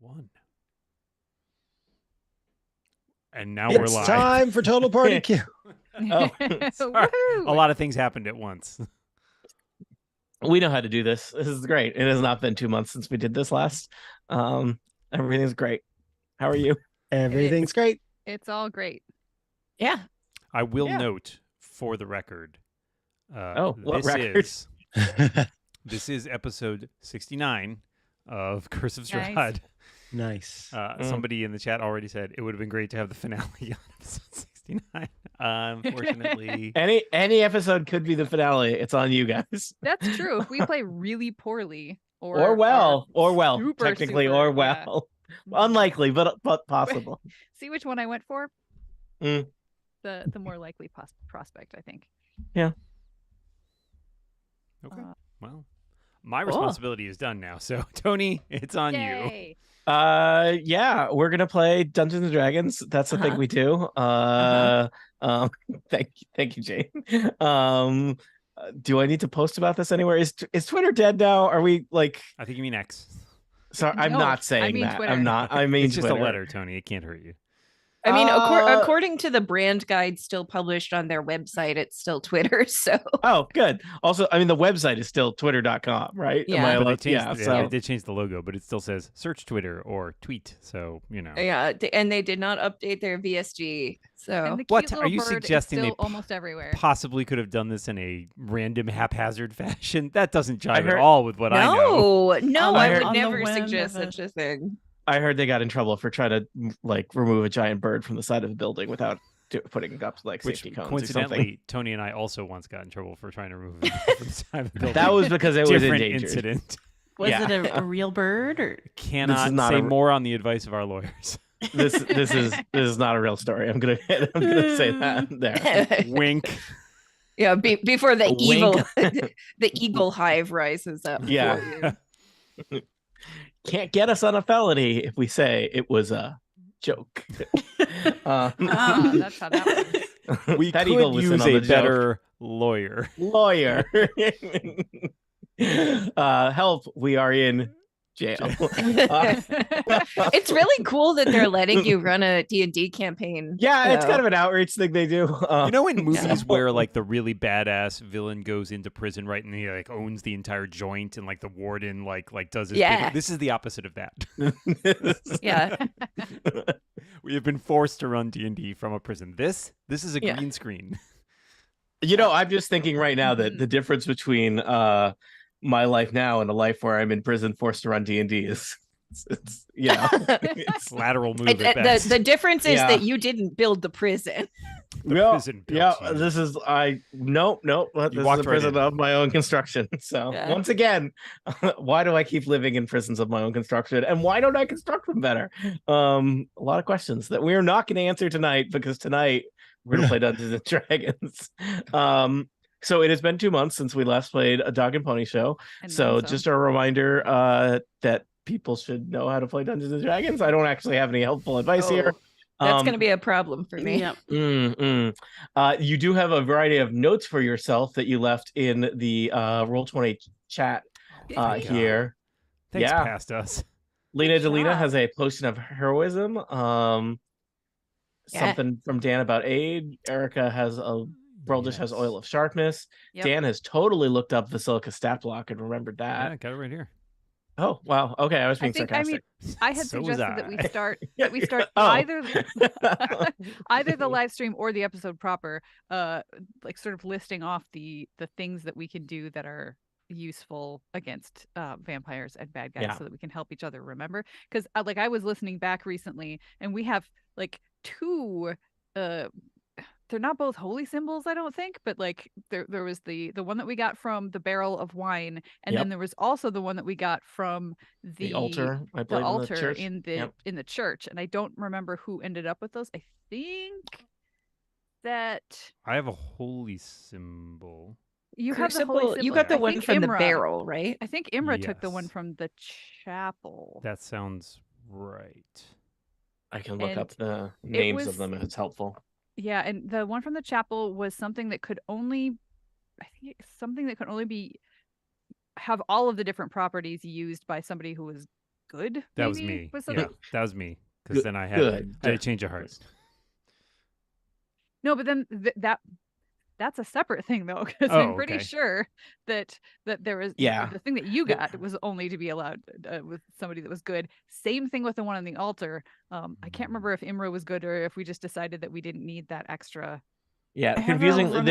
1. And now we're It's live. time for Total Party Kill. Oh, Sorry. A lot of things happened at once. we know how to do this. This is great. It has not been 2 months since we did this last. Everything's great. How are you? Everything's great. It's all great. Yeah. I will note for the record. What record? This is episode 69 of Curse of Strahd. Nice. Nice. Somebody in the chat already said it would have been great to have the finale on episode 69. Unfortunately, any episode could be the finale. It's on you guys. That's true. If we play really poorly Or well, super, technically, super, or well. Unlikely, but possible. See which one I went for? Mm. The more likely prospect, I think. Yeah. Okay. Well, my responsibility is done now. So, Tony, it's on you. Yay. Yeah, we're gonna play Dungeons and Dragons. That's the thing we do. Thank you, Jane. Do I need to post about this anywhere? Is Twitter dead now? Are we like? I think you mean X. Sorry, I'm not saying mean that. Twitter. I'm not. I mean, It's just Twitter. a letter, Tony. It can't hurt you. I mean, according to the brand guide still published on their website, it's still Twitter. So Oh, good. Also, I mean, the website is still twitter.com, right? Yeah. Am I But allowed- they changed, so they did change the logo, but it still says search Twitter or tweet. So, you know. yeah, and they did not update their VSG. So And the What? cute Are little you bird suggesting is they still almost everywhere? possibly could have done this in a random haphazard fashion? That doesn't jive heard- at all with what I know. no, I I heard- would on the never whim suggest of it. such a thing. I heard they got in trouble for trying to like remove a giant bird from the side of the building without putting up like Which, safety cones or coincidentally, something. Tony and I also once got in trouble for trying to remove it from the side of the building. That was because it was different endangered. incident. Was Yeah. it a real bird or? Cannot not say a- more on the advice of our lawyers. This is not a real story. I'm gonna say that there. Wink. Yeah, before the A evil, wink. the eagle hive rises up. Yeah. for you. Can't get us on a felony if we say it was a joke. Ah, that's how that works. We That could eagle was in use on a the joke. better lawyer. Lawyer. Help! We are in jail. It's really cool that they're letting you run a D&D campaign. Yeah, it's so- kind of an outreach thing they do. You know, in movies where like the really badass villain goes into prison, right, and he like owns the entire joint, and like the warden like does his Yeah. this is the opposite of that. Yeah. We have been forced to run D&D from a prison. This is a Yeah. green screen. You know, I'm just thinking right now that the difference between my life now and a life where I'm in prison forced to run D&D is it's It's lateral move at best. The difference is Yeah. that you didn't build the prison. prison built you. This is nope. This is walked a right prison in. of my own construction. So Yeah. once again, why do I keep living in prisons of my own construction, and why don't I construct them better? A lot of questions that we're not going to answer tonight, because tonight we're going to play Dungeons and Dragons. So it has been 2 months since we last played a Dog and Pony Show. And So then some. just a reminder that people should know how to play Dungeons and Dragons. I don't actually have any helpful advice here. That's going to be a problem for me. Yep. You do have a variety of notes for yourself that you left in the Roll20 chat Thank God. here. Thanks, Yeah. past us. Lena Good Delina job. has a potion of heroism. Yeah. Something from Dan about aid. Erica has a Broldish has Yes. oil of sharpness. Yep. Dan has totally looked up Basilica stat block and remembered Yeah, that. got it right here. Oh wow. Okay, I was being I sarcastic. I had So was suggested that we I. start Oh. either the live stream or the episode proper, like sort of listing off the things that we can do that are useful against vampires and bad guys, Yeah. so that we can help each other remember. Because like I was listening back recently, and we have like two they're not both holy symbols, I don't think, but like there was the one that we got from the barrel of wine, and Yep. then there was also the one that we got from the altar, I the believe, altar in the church. in the Yep. in the church, and I don't remember who ended up with those. I think that I have a holy symbol. you have the holy Crucible, symbol. you got the I one think from the Imra- barrel, right? I think Imra took the one Yes. from the chapel. That sounds right. I can look And up the names was- of them if it's helpful. Yeah, and the one from the chapel was something that could only, I think it's something that could only be have all of the different properties used by somebody who was good. That was maybe, me. Was Yeah, something. that was me. Because Good- then I had good. to change a heart. No, but then that's a separate thing though, because Oh, I'm pretty okay. sure that there was Yeah. the thing that you got was only to be allowed with somebody that was good. Same thing with the one on the altar. I can't remember if Imra was good or if we just decided that we didn't need that extra. Yeah, I have confusing. a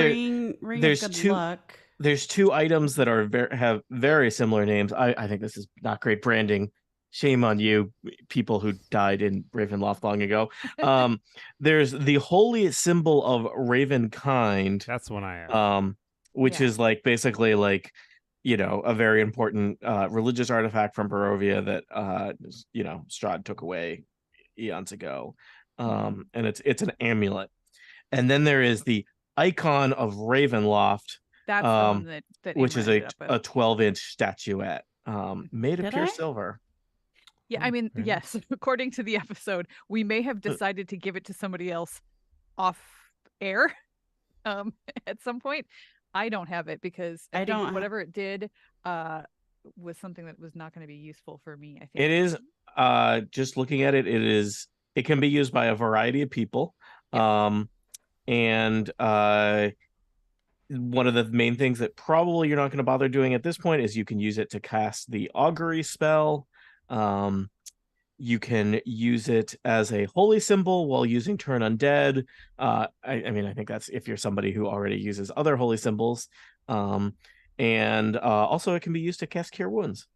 ring there's of good two- luck. There's two items that are have very similar names. I think this is not great branding. Shame on you, people who died in Ravenloft long ago. There's the holy symbol of Ravenkind, That's the one I have. which Yeah. is like basically like, a very important religious artifact from Barovia that Strahd took away eons ago. And it's an amulet. And then there is the icon of Ravenloft, That's the one that which Imra is ended up with. a 12-inch statuette made of Did pure I? silver. Yeah, I mean, very yes, according to the episode, we may have decided to give it to somebody else off air at some point. I don't have it because I I think don't ha- whatever it did was something that was not going to be useful for me, I think. It is just looking at it, it can be used by a variety of people. And one of the main things that probably you're not going to bother doing at this point is you can use it to cast the augury spell. You can use it as a holy symbol while using turn undead. I mean, I think that's if you're somebody who already uses other holy symbols. And also it can be used to cast cure wounds.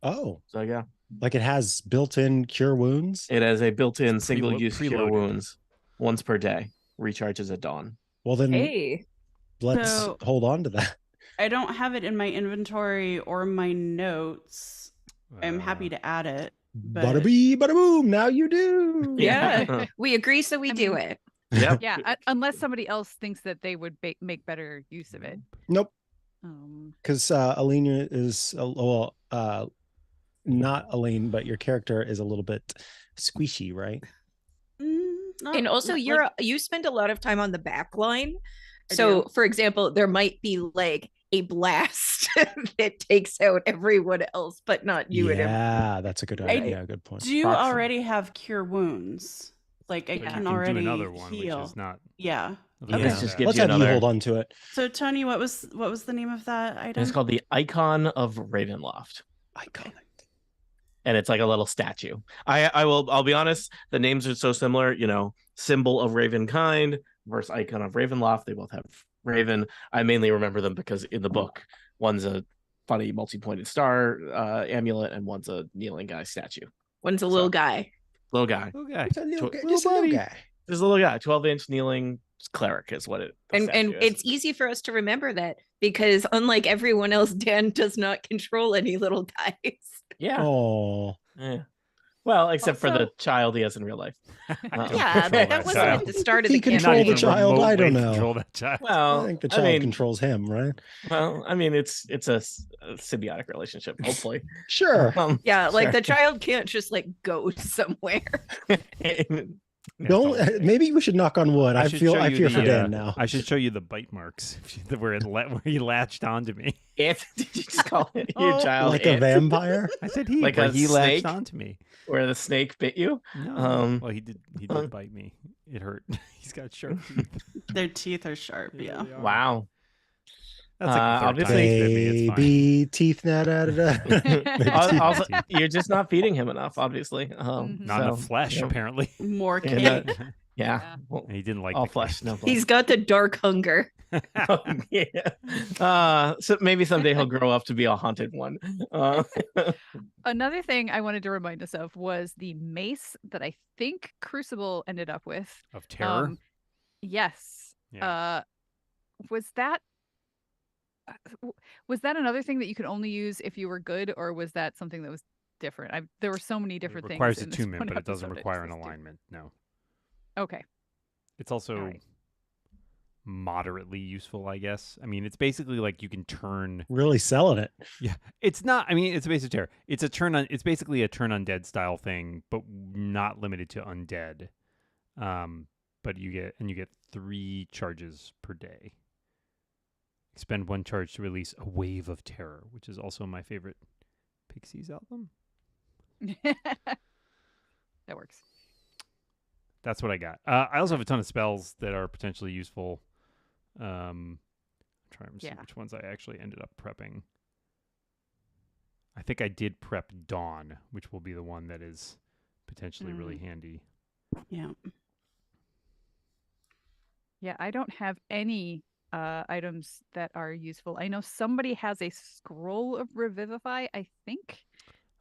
Oh, So yeah, like it has built-in cure wounds. it has a built-in It's single-use cure preloaded. wounds once per day. Recharges at dawn. Well, then Hey. let's So- hold on to that. I don't have it in my inventory or my notes. I'm happy Uh, to add it. But Bada bee, bada boom. Now you do. Yeah. We agree, so we I do mean- it. Yep. Yeah, unless somebody else thinks that they would make better use of it. Nope. Um, Because Alina is not Aline, but your character is a little bit squishy, right? not- And also, not you spend a lot of time on the back line. I So, do. for example, there might be like a blast that takes out everyone else, but not you and him. Yeah, that's a good I idea. Good point. do Proxy. already have cure wounds. Like I but you can can already do another one, heal. which is not. Yeah. Okay. Let's just give Let's you have another. you hold on to it. So Tony, what was the name of that item? It's called the Icon of Ravenloft. Iconic. And it's like a little statue. I'll be honest, the names are so similar, symbol of Ravenkind versus Icon of Ravenloft. They both have Raven. I mainly remember them because in the book, one's a funny multi-pointed star amulet and one's a kneeling guy statue. One's a little guy. Little guy. Okay. It's a little, Tw- just a little buddy. guy. There's a little guy, 12-inch kneeling cleric is what it And statue is. it's easy for us to remember that because unlike everyone else, Dan does not control any little guys. Yeah. Oh, Yeah. Well, except for the Also- child he has in real life. Yeah, control that that wasn't child. at the start of He the control campaign. the child, I don't know. Control that child. Well, I think the child mean, controls him, right? Well, I mean, it's a symbiotic relationship, hopefully. Sure. Yeah, like Sure. the child can't just like go somewhere. Yeah, Don't. it's all- Maybe we should knock on wood. I should show feel. I you fear the, for Dan now. I should show you the bite marks where he latched onto me. Did you just call it your Oh, child like a Ant? vampire. I said he, Like but a he latched snake? onto me. Where the snake bit you? No, well, he did bite me. It hurt. He's got sharp teeth. Their teeth are sharp. Yeah. they are. Wow. That's like the third obviously- time he's bit me. It's fine. Baby teeth. Da, da, da, da. Also, you're just not feeding him enough, obviously. Mhm. Not enough flesh, yeah. apparently. More And, cake. yeah. Yeah. Well, And he didn't like all the flesh, cake. no blood. He's got the dark hunger. yeah. So maybe someday he'll grow up to be a haunted one. Another thing I wanted to remind us of was the mace that I think Crucible ended up with. Of terror. Yes. Yeah. Was that another thing that you could only use if you were good, or was that something that was different? There were so many different It things. requires in this attunement, one but it doesn't episode, require an just alignment. No. Okay. It's also Alright. moderately useful, I guess. I mean, it's basically like you can turn. Really selling it. Yeah, it's not. I mean, it's a basic terror. It's a turn on. It's basically a turn undead style thing, but not limited to undead. But you get 3 charges per day. Expend 1 charge to release a wave of terror, which is also my favorite Pixies album. That works. That's what I got. I also have a ton of spells that are potentially useful. I'm trying to see Yeah. which ones I actually ended up prepping. I think I did prep Dawn, which will be the one that is potentially really handy. Yeah. Yeah, I don't have any items that are useful. I know somebody has a scroll of revivify, I think.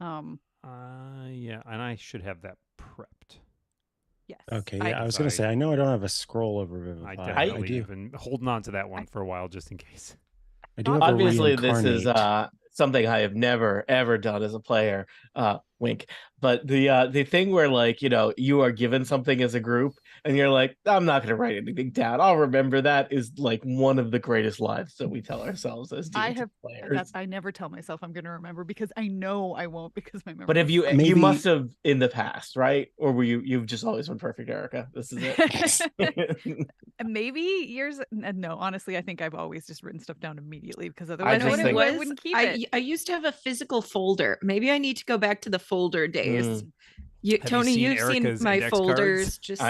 Yeah, and I should have that prepped. Yes. Okay, yeah, I was gonna say I know I don't have a scroll of I revivify. definitely do. have been holding on to that one for a while just in case. I do have a Obviously, this is reincarnate. something I have never ever done as a player. Wink. But the thing where like you are given something as a group and you're like, I'm not going to write anything down. I'll remember that is like one of the greatest lies that we tell ourselves as I D&D have players. I never tell myself I'm going to remember because I know I won't because my memory. But have you is you Maybe- must have in the past, right? Or were you've just always been perfect, Erica? This is it. Maybe years. No, honestly, I think I've always just written stuff down immediately because otherwise just I think- knew I wouldn't keep it. I used to have a physical folder. Maybe I need to go back to the folder days. Hmm. Tony, seen you've seen Erica's my index folders, cards? just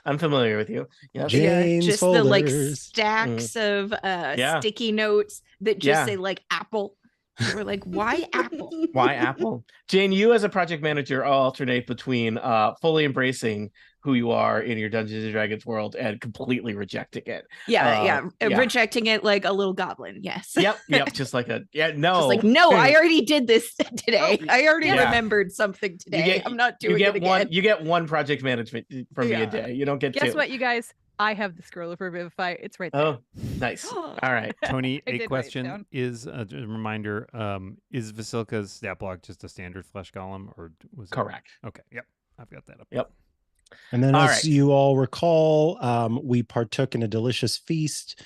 I'm familiar with you. Yes. Jane's just the like folders. stacks of Yeah. sticky notes that just Yeah. say like apple. And we're like, why apple? Why Apple? Jane, you as a project manager alternate between fully embracing who you are in your Dungeons and Dragons world and completely rejecting it. Yeah, yeah. rejecting it like a little goblin. Yes. Yep. Just like no. Just like, no, I already did this today. I already Yeah. remembered something today. I'm not doing it again. You get one project management from me Yeah. a day. You don't get Guess two. what, you guys? I have the scroll of revivify. It's right there. Oh, nice. All right. Tony, I a did write it question down. is a reminder: is Vasilka's stat block just a standard flesh golem, or was it? Correct. Okay, yep, I've got that up. Yep. And then, All as right. you all recall, we partook in a delicious feast.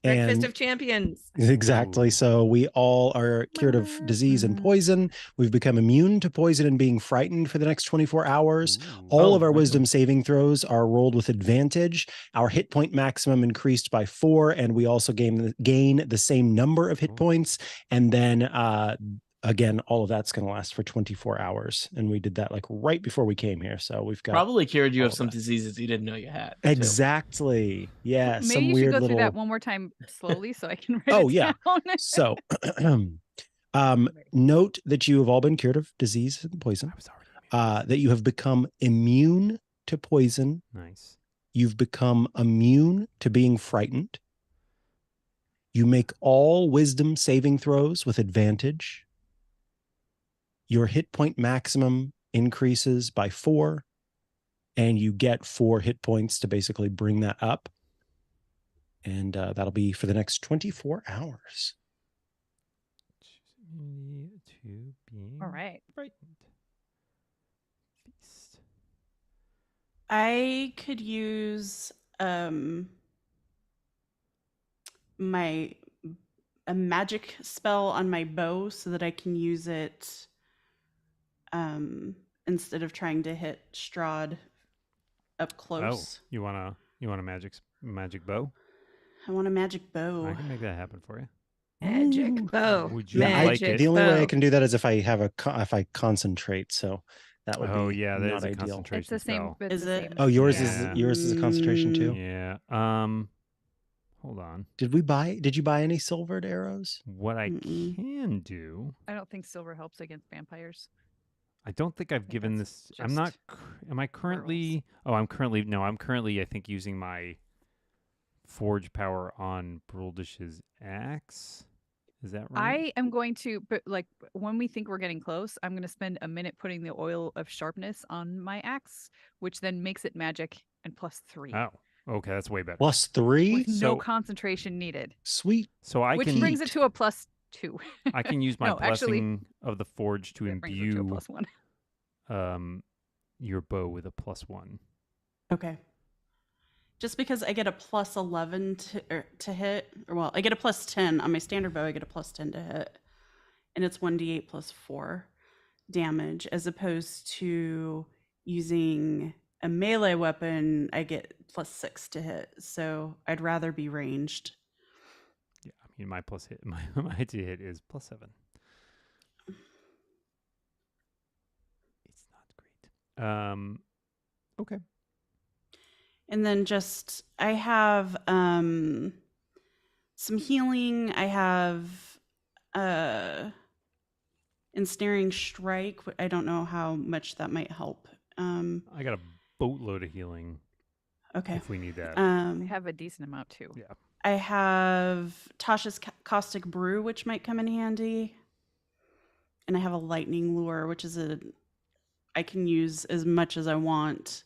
Breakfast And of champions. exactly. Ooh. So we all are cured of disease and poison. We've become immune to poison and being frightened for the next 24 hours. Ooh. All of our excellent. wisdom saving throws are rolled with advantage. Our hit point maximum increased by 4, and we also gain the same number of hit Cool. points. And then again, all of that's going to last for 24 hours. And we did that like right before we came here. So we've got Probably cured you all of of some that. diseases you didn't know you had. too. Exactly. Yeah. Maybe some you should weird go little. through that one more time slowly so I can write Oh, it yeah. down. So, note that you have all been cured of disease and poison. I was already immune. That you have become immune to poison. Nice. You've become immune to being frightened. You make all wisdom saving throws with advantage. Your hit point maximum increases by 4, and you get 4 hit points to basically bring that up. And that'll be for the next 24 hours. Immunity to being All right. frightened. Feast. I could use a magic spell on my bow so that I can use it instead of trying to hit Strahd up close. Oh, you want a magic bow? I want a magic bow. I can make that happen for you. Magic Ooh. bow. Would you Yeah, like it? the only way I bow. can do that is if I have if I concentrate. So that would Oh be yeah, that not is a ideal. concentration It's the same. spell. It's Is the it? same. Oh, yours Yeah. is a concentration too. Yeah. Hold on. Did you buy any silvered arrows? What I Mm-mm. can do, I don't think silver helps against vampires. I don't think I've think given that's this. I'm not. just Am I currently? Oh, I'm currently. No, I'm currently. I think using my forge power on Bruldish's axe. Is that right? I am going to, but like when we think we're getting close, I'm going to spend a minute putting the oil of sharpness on my axe, which then makes it magic and +3. Oh, okay, that's way better. +3? With no So- concentration needed, Sweet. So I which can. brings it to a +2. I can use my No, actually, blessing of the forge to That brings it to a imbue +1. your bow with a +1. Okay. Just because I get a +11 to hit, or well, I get a +10 on my standard bow. I get a +10 to hit, and it's 1d8 +4 damage, as opposed to using a melee weapon. I get +6 to hit, so I'd rather be ranged. Yeah, I mean my plus hit, my to hit is +7. Okay. And then just I have some healing. I have ensnaring strike. I don't know how much that might help. I got a boatload of healing Okay. if we need that. I have a decent amount too. Yeah. I have Tasha's caustic brew, which might come in handy. And I have a lightning lure, which is I can use as much as I want,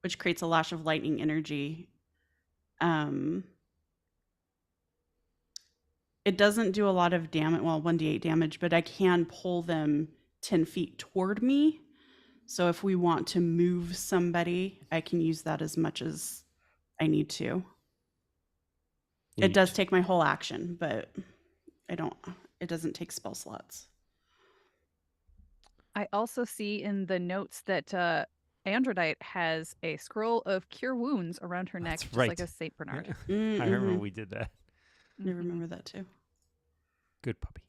which creates a lash of lightning energy. It doesn't do a lot of damage, well, 1d8 damage, but I can pull them 10 feet toward me. So if we want to move somebody, I can use that as much as I need to. It does take my whole action, but it doesn't take spell slots. I also see in the notes that Androdite has a scroll of cure wounds around her neck, That's just right. like a Saint Bernard. I remember we did that. I remember that too. Good puppy.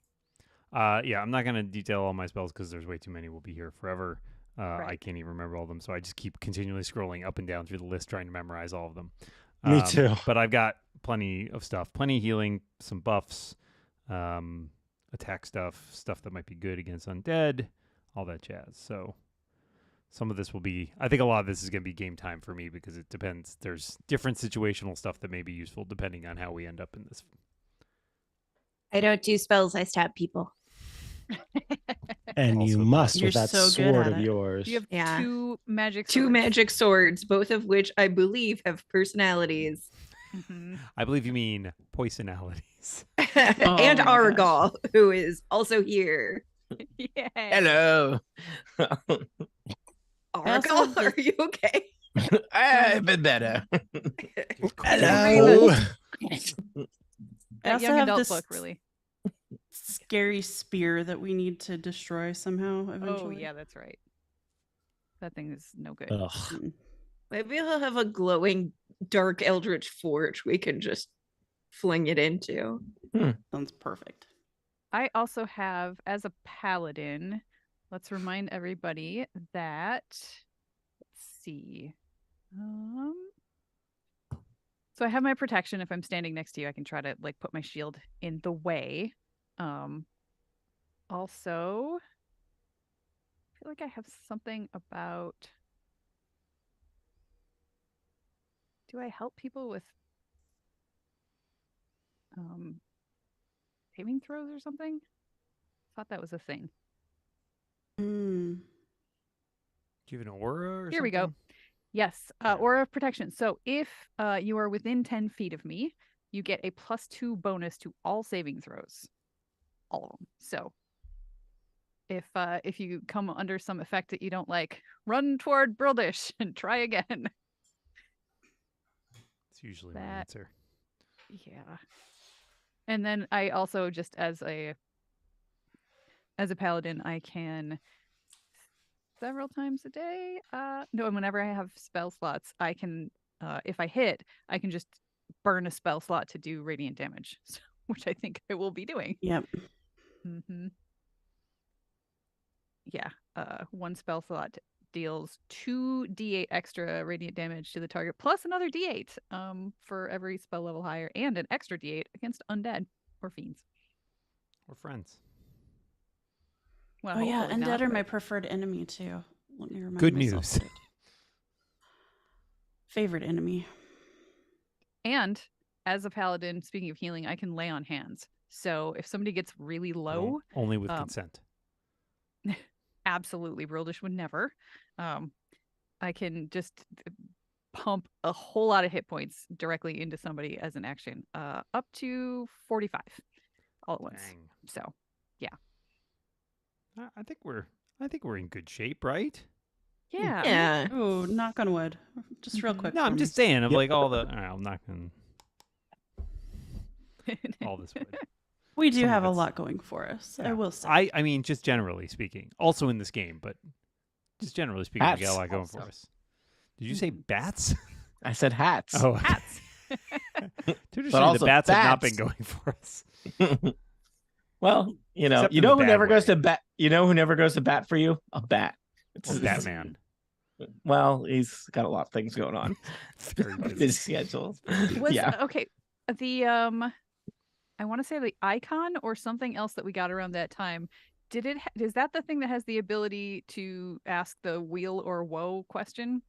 Yeah, I'm not going to detail all my spells because there's way too many. We'll be here forever. I Right. can't even remember all of them, so I just keep continually scrolling up and down through the list trying to memorize all of them. Me too. But I've got plenty of stuff. Plenty of healing, some buffs, attack stuff that might be good against undead, all that jazz. So some of this will be... I think a lot of this is going to be game time for me because it depends. There's different situational stuff that may be useful depending on how we end up in this. I don't do spells. I stab people. And Also you good. must You're with that so good sword at of it. yours. You have Yeah. two magic Two swords. magic swords, both of which I believe have personalities. Mhm. I believe you mean poisonalities. And my gosh. Argal, who is also here. Yay. Hello. Argal, have are you okay? I've been better. Hello. I That also young have adult this book, really. scary spear that we need to destroy somehow eventually. Oh, yeah, that's right. That thing is no good. Ugh. Mm. Maybe I'll have a glowing dark eldritch forge we can just fling it into. Sounds perfect. I also have, as a paladin, let's remind everybody that, let's see. So I have my protection. If I'm standing next to you, I can try to like put my shield in the way. Also, I feel like I have something about, do I help people with saving throws or something? Thought that was a thing. Mm. Do you have an aura or Here we go. something? Yes, Yeah. aura of protection. So if you are within 10 feet of me, you get a +2 bonus to all saving throws. All of them. So if you come under some effect that you don't like, run toward Brildish and try again. It's usually my That- answer. Yeah. And then I also just as a paladin, I can several times a day. No, and whenever I have spell slots, I can if I hit, I can just burn a spell slot to do radiant damage, which I think I will be doing. Yep. Mm-hmm. Yeah. One spell slot deals 2d8 extra radiant damage to the target, plus another d8 for every spell level higher, and an extra d8 against undead or fiends. We're friends. Well, Oh yeah, hopefully undead not, are but- my preferred enemy too. Let me remind Good myself news. of it. Favorite enemy. And as a paladin, speaking of healing, I can lay on hands. So if somebody gets really low, Only with um, consent. absolutely, Brildish would never. I can just pump a whole lot of hit points directly into somebody as an action, up to 45 all at once. Dang. So I think we're in good shape, right? yeah, Yeah. Oh, knock on wood. Just real quick. No, I'm for just me. saying of Yep. like all the. I'm not gonna all this wood. We do some of have a it's- lot going for us. I Yeah. will say. I mean, just generally speaking, also in this game, but just generally speaking, we got a Hats lot going also. for us. Did you say bats? I said hats. Oh, hats. traditionally also the bats have not bats. been going for us. Well, Except you in know the who bad never goes way. to bat. You know who never goes to bat for you? A bat. Or Batman. Well, he's got a lot of things going on. Very busy. Busy schedules. Was Yeah. okay. The I want to say the icon or something else that we got around that time. Is that the thing that has the ability to ask the wheel or woe question?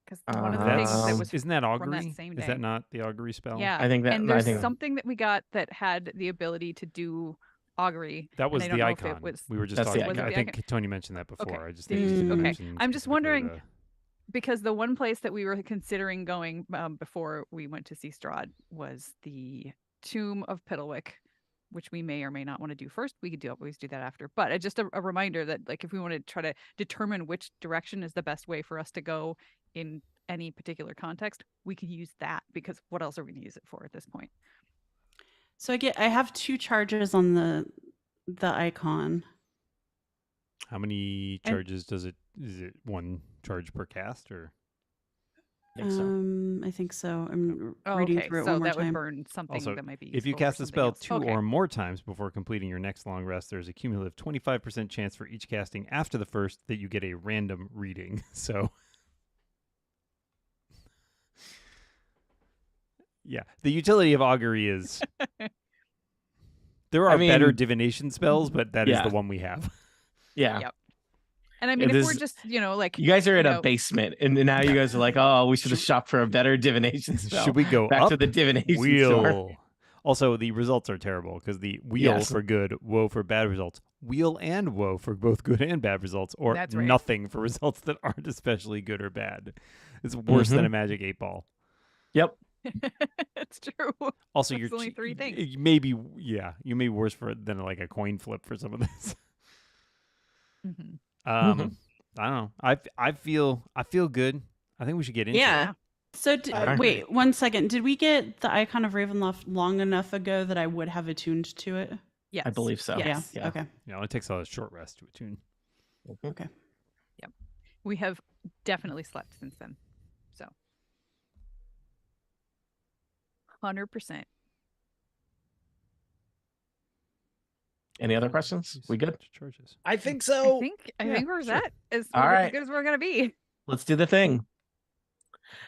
Because one of the things that was Isn't that from that augury? same Is day. that not the augury spell? Yeah, I think that. and I there's think something that we got that had the ability to do augury. That was and I the don't know if icon. it was We were just That's the talking. icon. I Was it think the Tony mentioned that before. Okay. I just think Did we you? didn't Okay. mention I'm just specifically wondering- the- because the one place that we were considering going before we went to see Strahd was the Tomb of Piddlewick, which we may or may not want to do first. We could always do that after. But just a reminder that like if we want to try to determine which direction is the best way for us to go in any particular context, we could use that because what else are we going to use it for at this point? So I have 2 charges on the icon. How many And- charges does it? Is it 1 charge per cast or? I think so. I think so. I'm Oh, reading okay, through it so one more that would time. burn something Also, that might be If you useful for cast the something spell else. 2 Okay. or more times before completing your next long rest, there's a cumulative 25% chance for each casting after the first that you get a random reading. So, yeah, the utility of augury is there are I mean, better divination spells, but that is yeah. the one we have. Yeah. Yep. And I mean, It if we're is- just like You guys are in you a know- basement, and now you guys are like, "Oh, we should have shopped for a better divination spell." Should we go back up? to the divination store? Wheel. Also, the results are terrible because the wheel Yes. for good, woe for bad results, wheel and woe for both good and bad results, or That's right. nothing for results that aren't especially good or bad. It's worse than a magic 8-ball. Yep. it's true. Also, That's you're only 3 things. Maybe, yeah, you may be worse for it than like a coin flip for some of this. Mhm. Mhm. I don't know. I feel good. I think we should get into Yeah. it. So I agree. wait 1 second. Did we get the icon of Ravenloft long enough ago that I would have attuned to it? Yes. I believe so. Yes. Yeah. Yeah. Okay. Yeah, it takes a short rest to attune. Okay. We have definitely slept since then. So 100%. Any other questions? We good? Charges. I think I so. think yeah, we're sure. set as All we're as right. good as we're gonna be. Let's do the thing.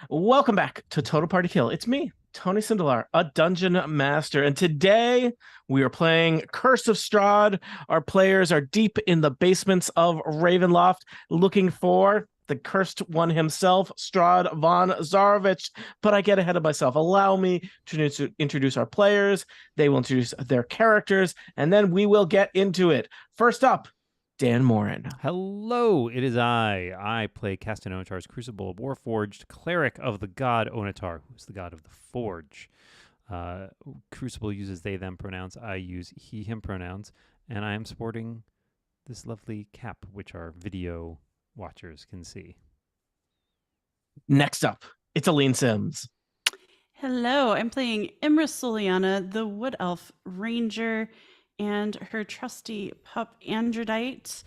Welcome back to Total Party Kill. It's me, Tony Sindelar, a dungeon master, and today we are playing Curse of Strahd. Our players are deep in the basements of Ravenloft, looking for the cursed one himself, Strahd von Zarovich. But I get ahead of myself. Allow me to introduce our players. They will introduce their characters, and then we will get into it. First up, Dan Morin. Hello, it is I. I play Castan Onatar's Crucible, Warforged, Cleric of the god Onatar, who's the god of the Forge. Crucible uses they, them pronouns. I use he, him pronouns. And I am sporting this lovely cap, which our video watchers can see. Next up, it's Aline Sims. Hello, I'm playing Imra Soliana, the Wood Elf Ranger, and her trusty pup Androdite.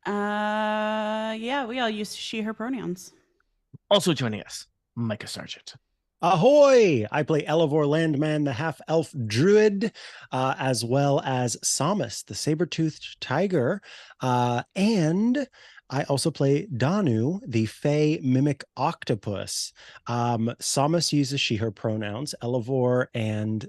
Yeah, we all use she, her pronouns. Also joining us, Micah Sargent. Ahoy! I play Elevor Landman, the half-elf druid, as well as Samus, the saber-toothed tiger, and I also play Danu, the fey mimic octopus. Samus uses she, her pronouns. Elevor and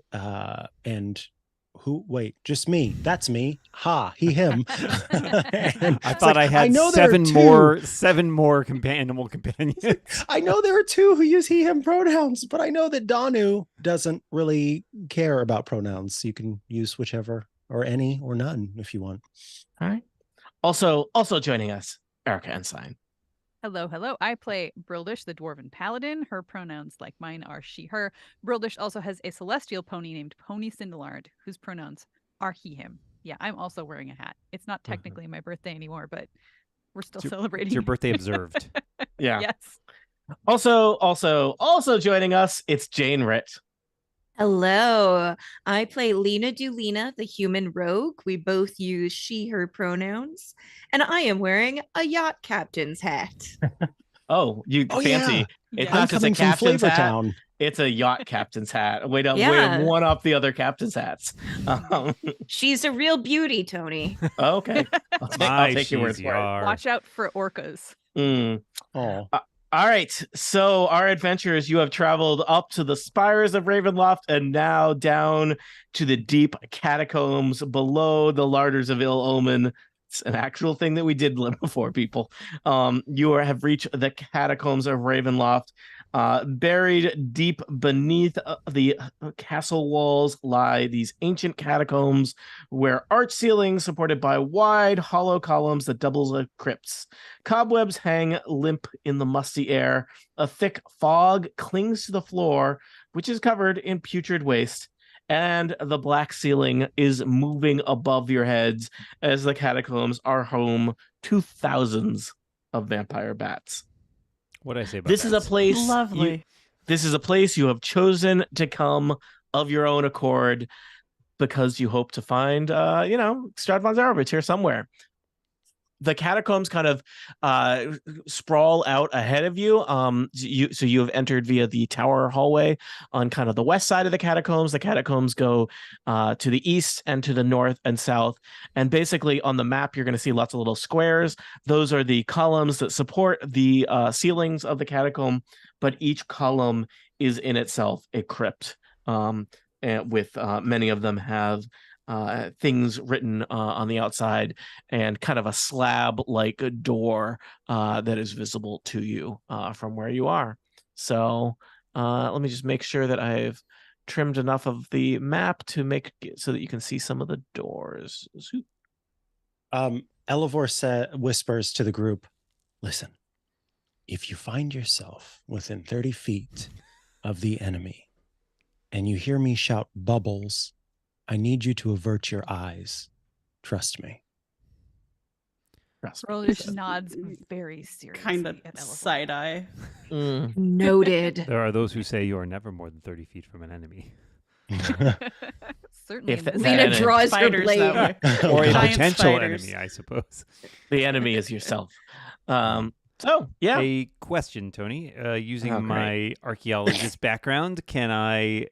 who? Wait, just me. That's me. Ha, he, him. And I it's thought like, I had know there are seven more animal companions. I know there are 2 who use he, him pronouns, but I know that Danu doesn't really care about pronouns. You can use whichever or any or none if you want. All right. Also joining us, Erica Ensign. Hello. I play Brildish, the Dwarven Paladin. Her pronouns, like mine, are she, her. Brildish also has a celestial pony named Pony Cindelard, whose pronouns are he, him. Yeah, I'm also wearing a hat. It's not technically my birthday anymore, but we're still celebrating. It's your birthday observed. Yeah. Yes. Also joining us, it's Jane Ritt. Hello, I play Lena Dulina, the human rogue. We both use she, her pronouns, and I am wearing a yacht captain's hat. Oh, you Oh, fancy. yeah. It's Yeah. not just a Coming from captain's hat. Flavortown. It's a yacht captain's hat. Way to Yeah. one up the other captain's hats. She's a real beauty, Tony. Okay. I'll take your word cheesy for it. are. Watch out for orcas. Mm. Oh, All right. So our adventurers, you have traveled up to the spires of Ravenloft and now down to the deep catacombs below the larders of Ill Omen. It's an actual thing that we did before, people. Have reached the catacombs of Ravenloft. Buried deep beneath the castle walls lie these ancient catacombs where arch ceilings supported by wide hollow columns that double as crypts. Cobwebs hang limp in the musty air. A thick fog clings to the floor, which is covered in putrid waste. And the black ceiling is moving above your heads as the catacombs are home to thousands of vampire bats. What did I say about This is a bats? place Lovely. this is a place you have chosen to come of your own accord because you hope to find Strahd von Zarovich here somewhere. The catacombs kind of sprawl out ahead of you. So you have entered via the tower hallway on kind of the west side of the catacombs. The catacombs go to the east and to the north and south. And basically on the map, you're going to see lots of little squares. Those are the columns that support the ceilings of the catacomb, but each column is in itself a crypt. And with many of them have things written on the outside and kind of a slab-like door that is visible to you from where you are. So let me just make sure that I've trimmed enough of the map to make it so that you can see some of the doors. Elevor whispers to the group, "Listen, if you find yourself within 30 feet of the enemy and you hear me shout bubbles, I need you to avert your eyes. Trust me." Brolish nods very seriously. Kind of at Elevor. side eye. Noted. There are those who say you are never more than 30 feet from an enemy. Certainly. If in that- this that Lena enemy- draws her Spiders blade. that way. Or a Giant potential spiders. enemy, I suppose. The enemy is yourself. So yeah. A question, Tony. Using Oh, great. my archaeologist background, can I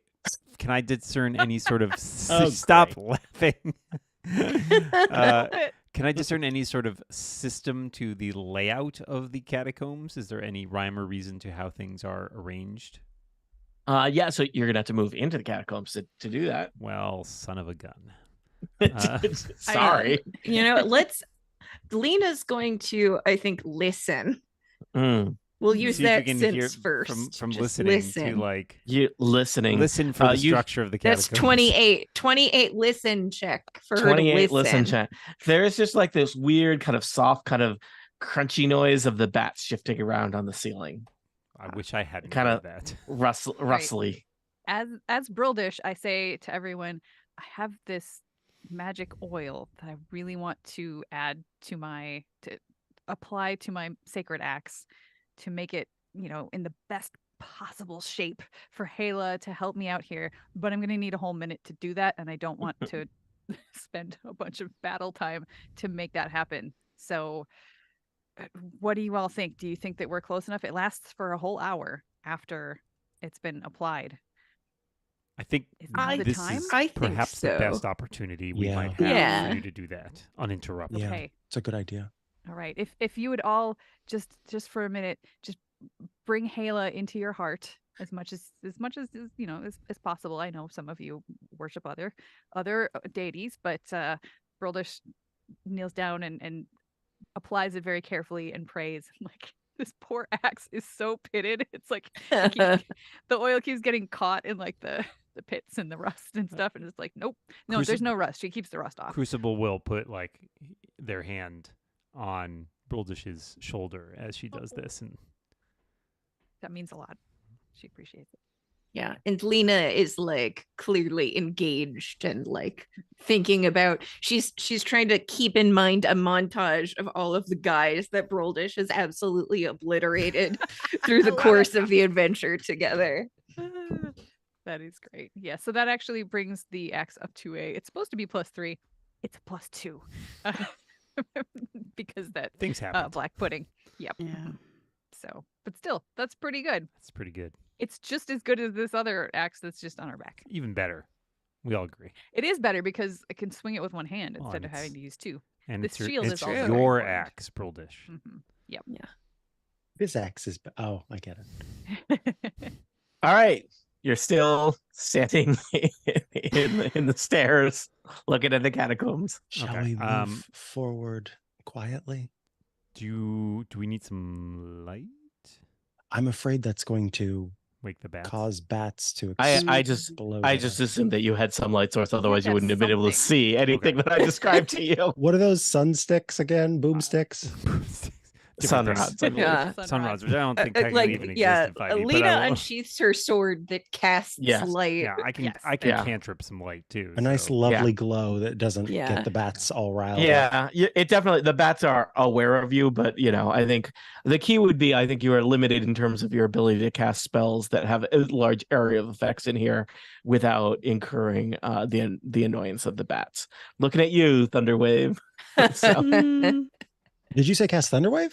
discern any sort of Oh, stop great. laughing? Stop it. Can I discern any sort of system to the layout of the catacombs? Is there any rhyme or reason to how things are arranged? Yeah, so you're gonna have to move into the catacombs to do that. Well, son of a gun. Sorry. Lena's going to, I think, listen. We'll use See if that we can hear sense first. from Just listening listen. to like You listening. listen for the you- structure of the catacombs. That's 28. 28 listen check for her to 28 listen. chat. There's just like this weird kind of soft kind of crunchy noise of the bats shifting around on the ceiling. I wish I hadn't Kinda- heard that. Rustly. As Brildish, I say to everyone, I have this magic oil that I really want to add to apply to my sacred axe to make it, in the best possible shape for Hala to help me out here. But I'm going to need a whole minute to do that, and I don't want to spend a bunch of battle time to make that happen. So what do you all think? Do you think that we're close enough? It lasts for a whole hour after it's been applied. I think Is now the this time? is I think perhaps the so. best opportunity we Yeah. might have Yeah. for you to do that uninterrupted. Yeah. Okay. It's a good idea. All right. If you would all just for a minute, just bring Hala into your heart as much as as possible. I know some of you worship other deities, but Brildish kneels down and applies it very carefully and prays. Like, this poor axe is so pitted. It's like the oil keeps getting caught in like the pits and the rust and stuff, and it's like, nope, no, there's no rust. She keeps the rust off. Crucible will put like their hand on Brildish's shoulder as she does this, and That means a lot. She appreciates it. Yeah. And Lena is like clearly engaged and like thinking about she's trying to keep in mind a montage of all of the guys that Broldish has absolutely obliterated through the I love course it. of the adventure together. That is great. Yeah, so that actually brings the axe up to it's supposed to be +3. It's a +2. Because that things happen. black pudding. Yep. Yeah. So, but still, that's pretty good. That's pretty good. It's just as good as this other axe that's just on her back. Even better. We all agree. It is better because I can swing it with one hand Well, instead and of having it's- to use two. And This it's your, shield it's is also your very important. axe, Brildish. Mm-hmm. Yep. Yeah. This X is. Oh, I get it. All right. You're still standing in the stairs, looking at the catacombs. Shall Okay, we move forward quietly? Do we need some light? I'm afraid that's going to Wake the bats. cause bats to I just explode. I at just us. assumed that you had some light source, otherwise you have wouldn't have been able to something. see anything Okay. that I described to you. What are those sun sticks again? Boomsticks? Different things. Sunrods, I believe. Yeah. Sunrods, which I don't think technically even yeah, existed 5e. Lena but I will, unsheaths her sword that casts Yes. light. yeah, I can Yes. Yeah. cantrip some light too. A nice, so- lovely glow that doesn't Yeah. get the bats all riled up. Yeah, it definitely, the bats are aware of you, but I think the key would be, I think you are limited in terms of your ability to cast spells that have a large area of effects in here without incurring the annoyance of the bats. Looking at you, Thunderwave. So, Mm, Did you say cast Thunderwave?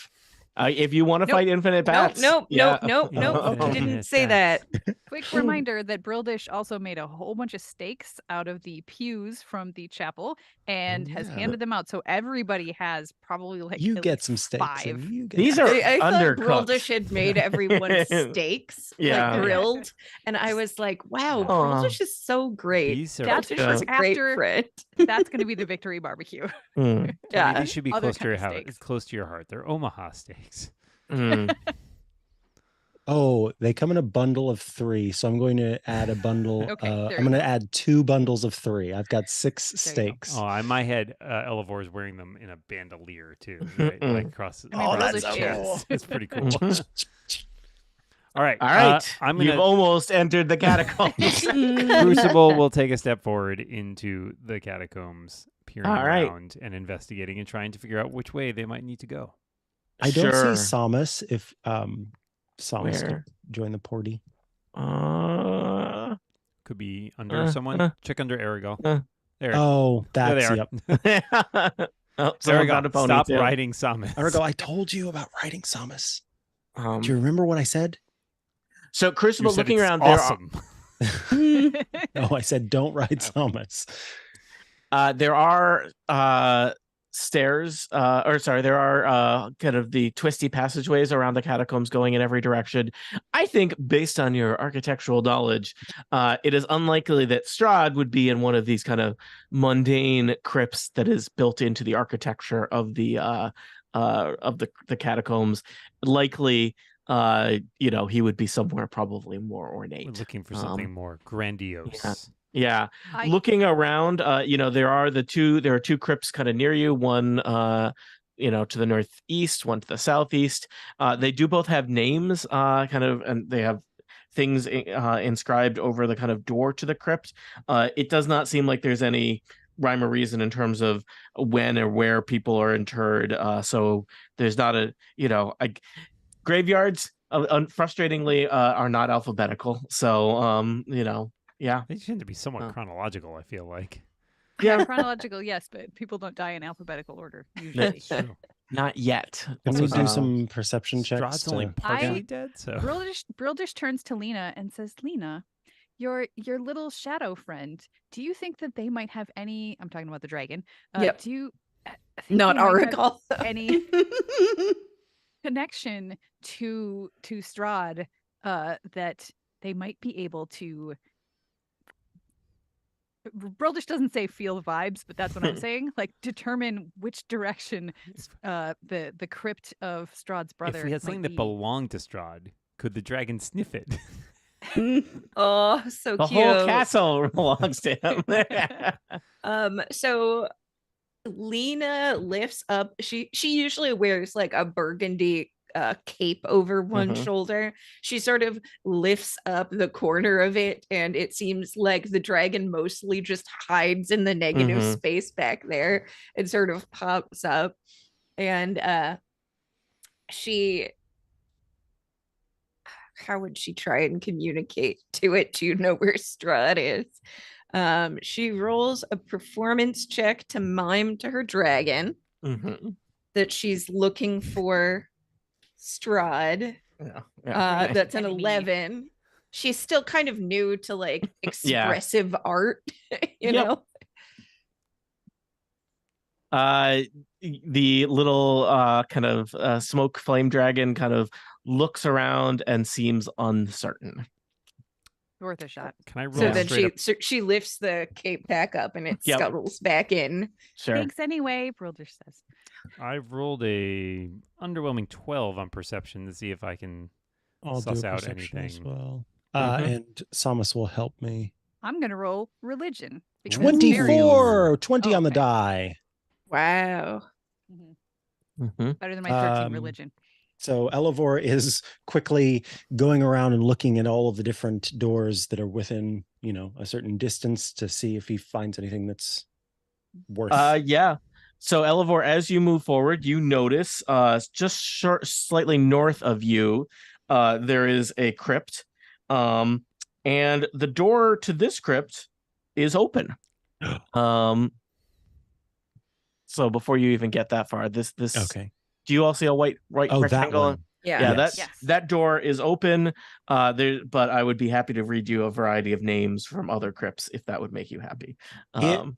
if you want to Nope. fight infinite bats, Nope. yeah. Nope. Infinite Didn't say bats. that. Quick reminder that Brildish also made a whole bunch of stakes out of the pews from the chapel and has yeah. handed them out. So everybody has probably like You at get least some stakes. 5. And you get These some- are I thought undercooked. Brildish had made everyone's steaks Yeah. like grilled, and I was like, "Wow, Aw. Brildish is so great. These are That's Brildish is a great after- friend." That's going to be the victory barbecue. Mm, Yeah. These should be Other close to kind your of house, steaks. close to your heart. They're Omaha steaks. mm. Oh, they come in a bundle of 3, so I'm going to add a bundle. Okay, I'm there going you to go. add 2 bundles of 3. I've got 6 There you go. steaks. Oh, in my head, Elevor is wearing them in a bandolier too, right? Mm. Like across. I mean, Oh, across that's his so chest. cool. It's pretty cool. Mhm. All right, All right, I'm you've gonna. almost entered the catacombs. mm. Crucible will take a step forward into the catacombs, peering All right. around and investigating and trying to figure out which way they might need to go. I don't Sure. see Samus if Samus could Where? join the party. Could be under someone. Check under Aragol. There. Oh, there they that's are. yep. Oh, someone found a Aragol, pony stop too. riding Samus. Argo, I told you about riding Samus. Do you Um, remember what I said? so You Crucible, said looking it's around, awesome. No, I said don't ride Samus. there are stairs, or sorry, there are kind of the twisty passageways around the catacombs going in every direction. I think, based on your architectural knowledge, it is unlikely that Strahd would be in one of these kind of mundane crypts that is built into the architecture of the catacombs. Likely, he would be somewhere probably more We're ornate. looking for something more grandiose. Yeah. I- Looking around, there are two crypts kind of near you, one to the northeast, one to the southeast. They do both have names, and they have things inscribed over the kind of door to the crypt. It does not seem like there's any rhyme or reason in terms of when or where people are interred. So there's not graveyards, frustratingly, are not alphabetical. So, yeah. They tend to be somewhat Oh. chronological, I feel like. Yeah. Chronological, yes, but people don't die in alphabetical order usually. That's true. Not yet. Can we Also, do some perception checks? Strahd's only to- partially dead, so. Brildish turns to Lena and says, "Lena, your little shadow friend. Do you think that they might have any?" I'm talking about the dragon. Yep. Do you? Think Not they might have Oracle. Any connection to Strahd that they might be able to? Brildish doesn't say feel vibes, but that's what I'm saying. Like determine which direction the crypt of Strahd's brother. If we had might something that be. belonged to Strahd, could the dragon sniff it? Oh, so The cute. whole castle belongs to him. So Lena lifts up. She usually wears like a burgundy cape over one Mhm. shoulder. She sort of lifts up the corner of it, and it seems like the dragon mostly just hides in the negative Mhm. space back there and sort of pops up. And how would she try and communicate to it to know where Strahd is? She rolls a performance check to mime to her dragon Mhm. that she's looking for Strahd. Yeah. That's an Enemy. 11. She's still kind of new to like expressive art, you Yep. know? The little kind of smoke flame dragon kind of looks around and seems uncertain. Worth a shot. Can I roll So then straight up? she lifts the cape back up and it Yep. scuttles back in. Sure. Thanks anyway, Brildish says. I've rolled a underwhelming 12 on perception to see if I can I'll suss do a out perception as anything. well. Mhm. And Samus will help me. I'm gonna roll religion. because 24, 20 Oh, on the okay. die. Wow. Mhm. Better than my 13 Um, religion. So Elevor is quickly going around and looking at all of the different doors that are within, a certain distance to see if he finds anything that's worth. Yeah. So Elevor, as you move forward, you notice just slightly north of you, there is a crypt. And the door to this crypt is open. So before you even get that far, this Okay. do you all see a white Oh, that rectangle? one. Yeah, Yes. that door is open. But I would be happy to read you a variety of names from other crypts if that would make you happy.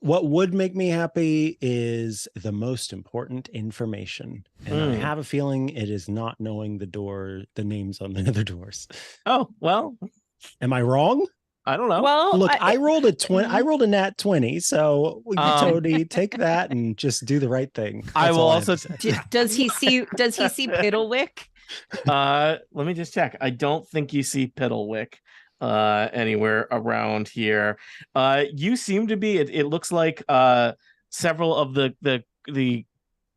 What would make me happy is the most important information. And I have a feeling it is not knowing the names on the other doors. Oh, well. Am I wrong? I don't know. Well, Look, I rolled a 20. I rolled a nat 20, so we can totally take that and just do the right thing. I will also. Does he see Piddlewick? Let me just check. I don't think you see Piddlewick anywhere around here. You seem to be. It looks like several of the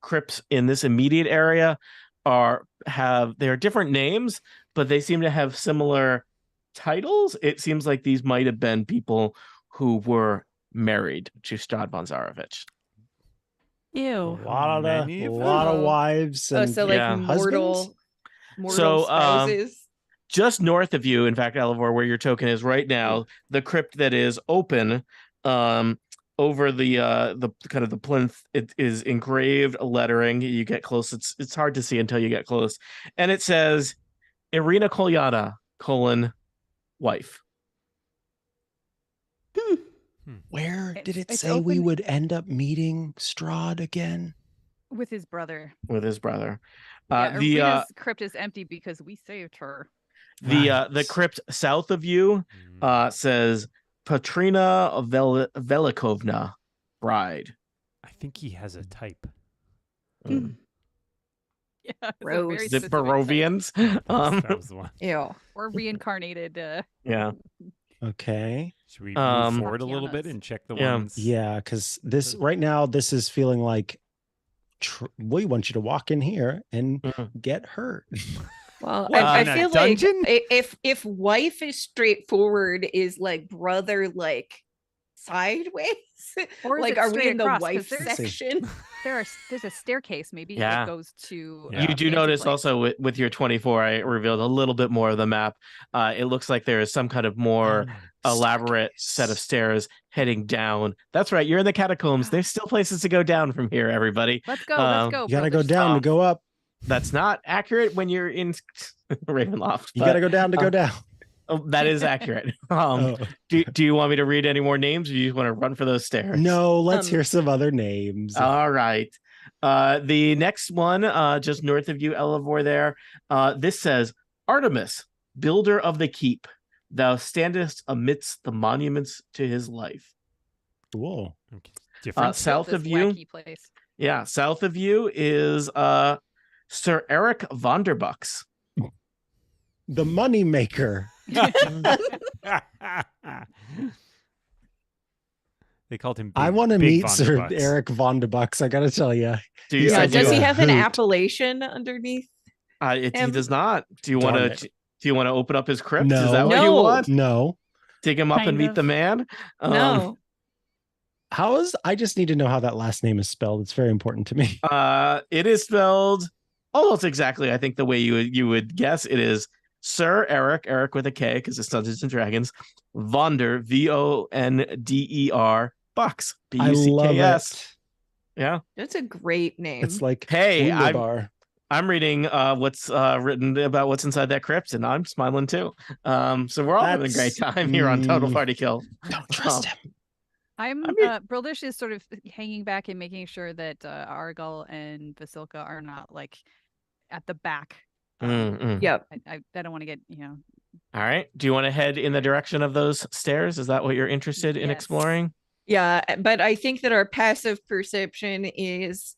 crypts in this immediate area they're different names, but they seem to have similar titles. It seems like these might have been people who were married to Strahd von Zarovich. Ew. A lot Many of of wives. Oh, And so like Yeah. mortal So, spouses. Just north of you, in fact, Elevor, where your token is right now, the crypt that is open, over the kind of the plinth, it is engraved lettering. You get close, it's hard to see until you get close, and it says Irina Kolyana, wife. Where did it It's say we open- would end up meeting Strahd again? With his brother. With his brother. Yeah, The Irina's crypt is empty because we saved her. the crypt south of you says Patrina Velikovna, bride. I think he has a type. Yeah, it's a Gross. very The specific type. Barovians. That was the one. Ew. Or reincarnated. Yeah. Okay. Should we move forward a little bit Tatiana's. and check the Yeah. ones? Yeah, because this right now, this is feeling like we want you to walk in here and get hurt. Well, What, I in a feel dungeon? like if wife is straightforward, is like brother like sideways? Or is like it are we straight in the across? 'Cause wife there's- section? There's a staircase maybe Yeah. that goes to. Yeah. You do into, notice like- also with your 24, I revealed a little bit more of the map. It looks like there is some kind of more elaborate set of stairs heading down. That's right. You're in the catacombs. There's still places to go down from here, everybody. Let's go. Let's go. You gotta go brothers. down to go up. That's not accurate when you're in Ravenloft. You gotta go down to go down. Oh, that is accurate. Oh. Do you want me to read any more names, or do you want to run for those stairs? No, let's hear some other names. All right. The next one, just north of you, Elevor there. This says, Artemis, builder of the keep, thou standest amidst the monuments to his life. Cool. Okay. Different. South This of you, wacky place. yeah, south of you is Sir Eric Vonderbucks. The money maker. They called him. I Big- want to Big meet Sir Vonderbucks. Eric Vonderbucks. I gotta tell you. Do you, Yeah, I Does do- he have an Hoot. appellation underneath? He him? does not. Do you Darn want it. to? Do you want to open up his crypt? No. Is that what you No. want? No. Dig him up and Kind meet of. the man? No. I just need to know how that last name is spelled. It's very important to me. It is spelled almost exactly, I think, the way you would guess. It is Sir Eric with a K, because it's Dungeons and Dragons, Vonder, Vonder, Bucks, I love Bucks. it. Yeah. That's a great name. It's like Hey, Wunderbar. I'm reading what's written about what's inside that crypt, and I'm smiling too. So we're all having a great That's- time here on Total Party Kill. Don't trust him. I'm I mean- Brildish is sort of hanging back and making sure that Argal and Vasilka are not like at the back Yep. I don't want to get, All right. Do you want to head in the direction of those stairs? Is that what you're interested in Yes. exploring? Yeah, but I think that our passive perception is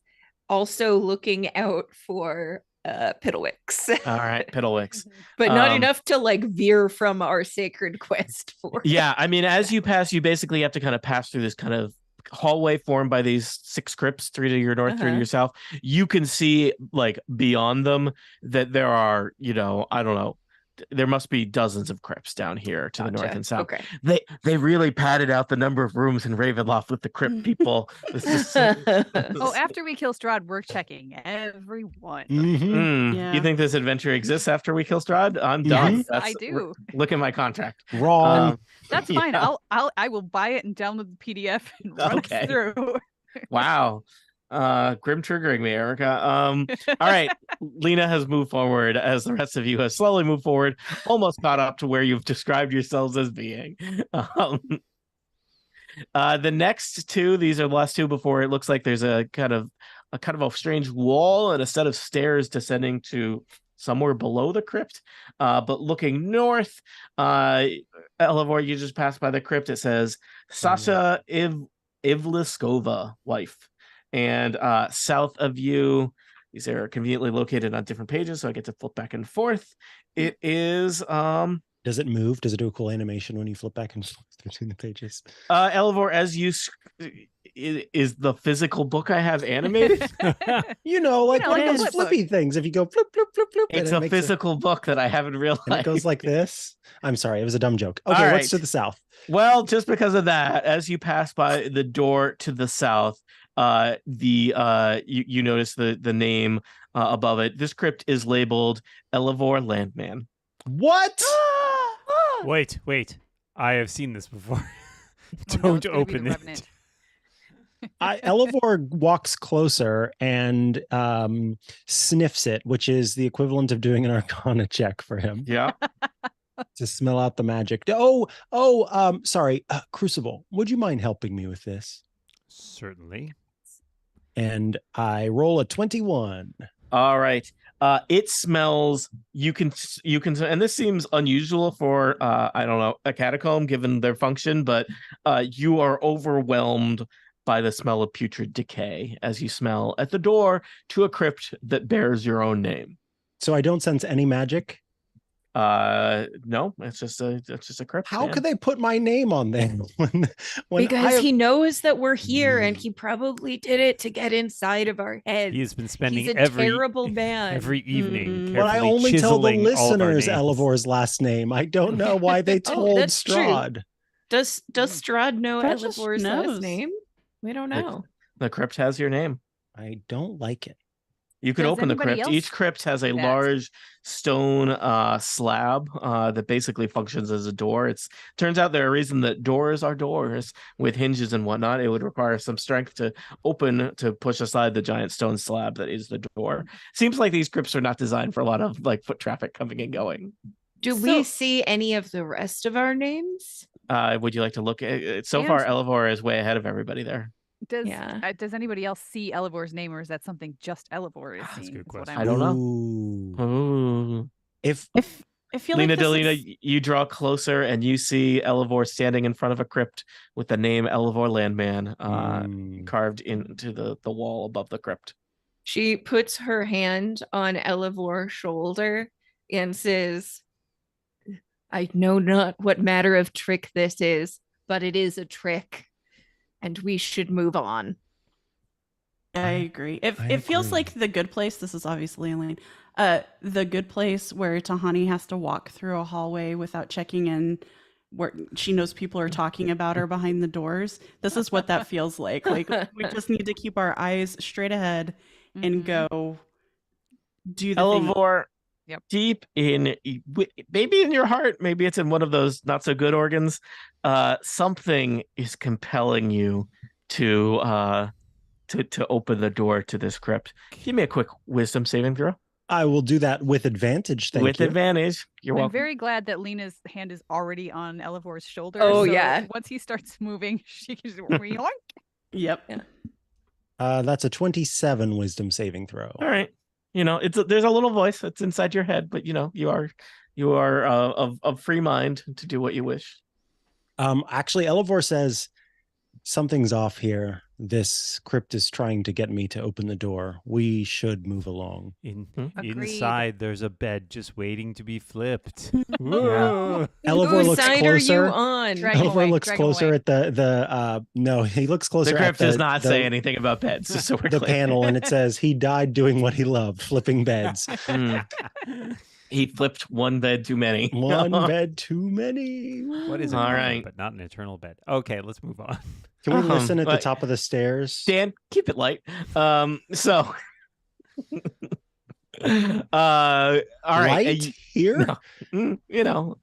also looking out for Piddlewicks, All right, Piddlewicks. but not enough to like veer from our sacred quest for it. Yeah, I mean, as you pass, you basically have to kind of pass through this kind of hallway formed by these 6 crypts, 3 to your north, 3 to your south. You can see like beyond them that there are, I don't know, there must be dozens of crypts down here to the north and south. Okay. They really padded out the number of rooms in Ravenloft with the crypt people. This is, after we kill Strahd, we're checking everyone. Yeah. You think this adventure exists after we kill Strahd? I'm done. Yes, I do. Look at my contract. Wrong. That's fine. I will buy it and download the PDF and run it through. Wow. Grim triggering me, Erica. All right. Lena has moved forward as the rest of you have slowly moved forward, almost caught up to where you've described yourselves as being. The next 2, these are the last 2 before it looks like there's a kind of a strange wall and a set of stairs descending to somewhere below the crypt. But looking north, Elevor, you just passed by the crypt. It says Sasha Ivliskova, wife. And south of you, these are conveniently located on different pages, so I get to flip back and forth. It is Does it move? Does it do a cool animation when you flip back and forth between the pages? Elevor, as you is the physical book I have animated. Like one like of a those flip flippy things. If you go flip, flip, flip, flip, It's and a physical book that I have in real life. and it goes like this. I'm sorry, it was a dumb joke. Okay, All what's right. to the south? Well, just because of that, as you pass by the door to the south, you notice the name above it. This crypt is labeled Elevor Landman. What? Wait. I have seen this before. Oh, no, Don't it's gonna be the open it. Revenant. Elevor walks closer and sniffs it, which is the equivalent of doing an Arcana check for him Yeah. to smell out the magic. Sorry, Crucible. Would you mind helping me with this? Certainly. And I roll a 21. All right. It smells. You can, and this seems unusual for I don't know, a catacomb given their function, but you are overwhelmed by the smell of putrid decay as you smell at the door to a crypt that bears your own name. So I don't sense any magic. No, it's just a crypt. How man. could they put my name on there? when Because he knows that we're here, and he probably did it to get inside of our heads. He has been spending He's a every terrible man. evening. But I carefully only tell the chiseling all of our listeners names. Elevor's last name. I don't know why they told that's true. Strahd. Does Strahd know That just Elevor's last knows. name? We don't know. The crypt has your name. I don't like it. You can Does open the anybody crypt. else Each crypt has a do that? large stone slab that basically functions as a door. Turns out there are reason that doors are doors with hinges and whatnot. It would require some strength to open, to push aside the giant stone slab that is the door. Seems like these crypts are not designed for a lot of like foot traffic coming and going. Do we see any of the rest of our names? Would you like to look at it? So And- far, Elevor is way ahead of everybody there. Does anybody else see Elevor's name, or is that something just Elevor is That's a seeing? good is what question. I'm I don't know. Ooh. Ooh. If I feel Lena like this Delina, is- you draw closer and you see Elevor standing in front of a crypt with the name Elevor Landman carved into the wall above the crypt. She puts her hand on Elevor's shoulder and says, I know not what matter of trick this is, but it is a trick, and we should move on. I agree. It I feels agree. like the good place. This is obviously Elaine. The good place where Tahani has to walk through a hallway without checking in, where she knows people are talking about her behind the doors. This is what that feels like. Like we just need to keep our eyes straight ahead and Mhm. go do the thing. Elevor, Yep. deep in, maybe in your heart, maybe it's in one of those not so good organs, something is compelling you to open the door to this crypt. Give me a quick wisdom saving throw. I will do that with advantage, thank With you. advantage. You're I'm welcome. very glad that Lena's hand is already on Elevor's shoulder. Oh, so yeah. Once he starts moving, she can just yoink. Yep. Yeah. That's a 27 wisdom saving throw. All right. there's a little voice that's inside your head, but you are of free mind to do what you wish. Actually, Elevor says something's off here. This crypt is trying to get me to open the door. We should move along. Agreed. Inside, there's a bed just waiting to be flipped. Elevor Whose looks side are you closer. on? Drag him Elevor away, looks drag him closer away. at the no, he looks closer The at crypt the does not say anything about beds, just so we're the clear. panel, and it says he died doing what he loved, flipping beds. He flipped one bed too many. One bed too many. What is a All coffin, right. but not an eternal bed? Okay, let's move on. Can we listen at the but- top of the stairs? Dan, keep it light. So all right. Light here? No.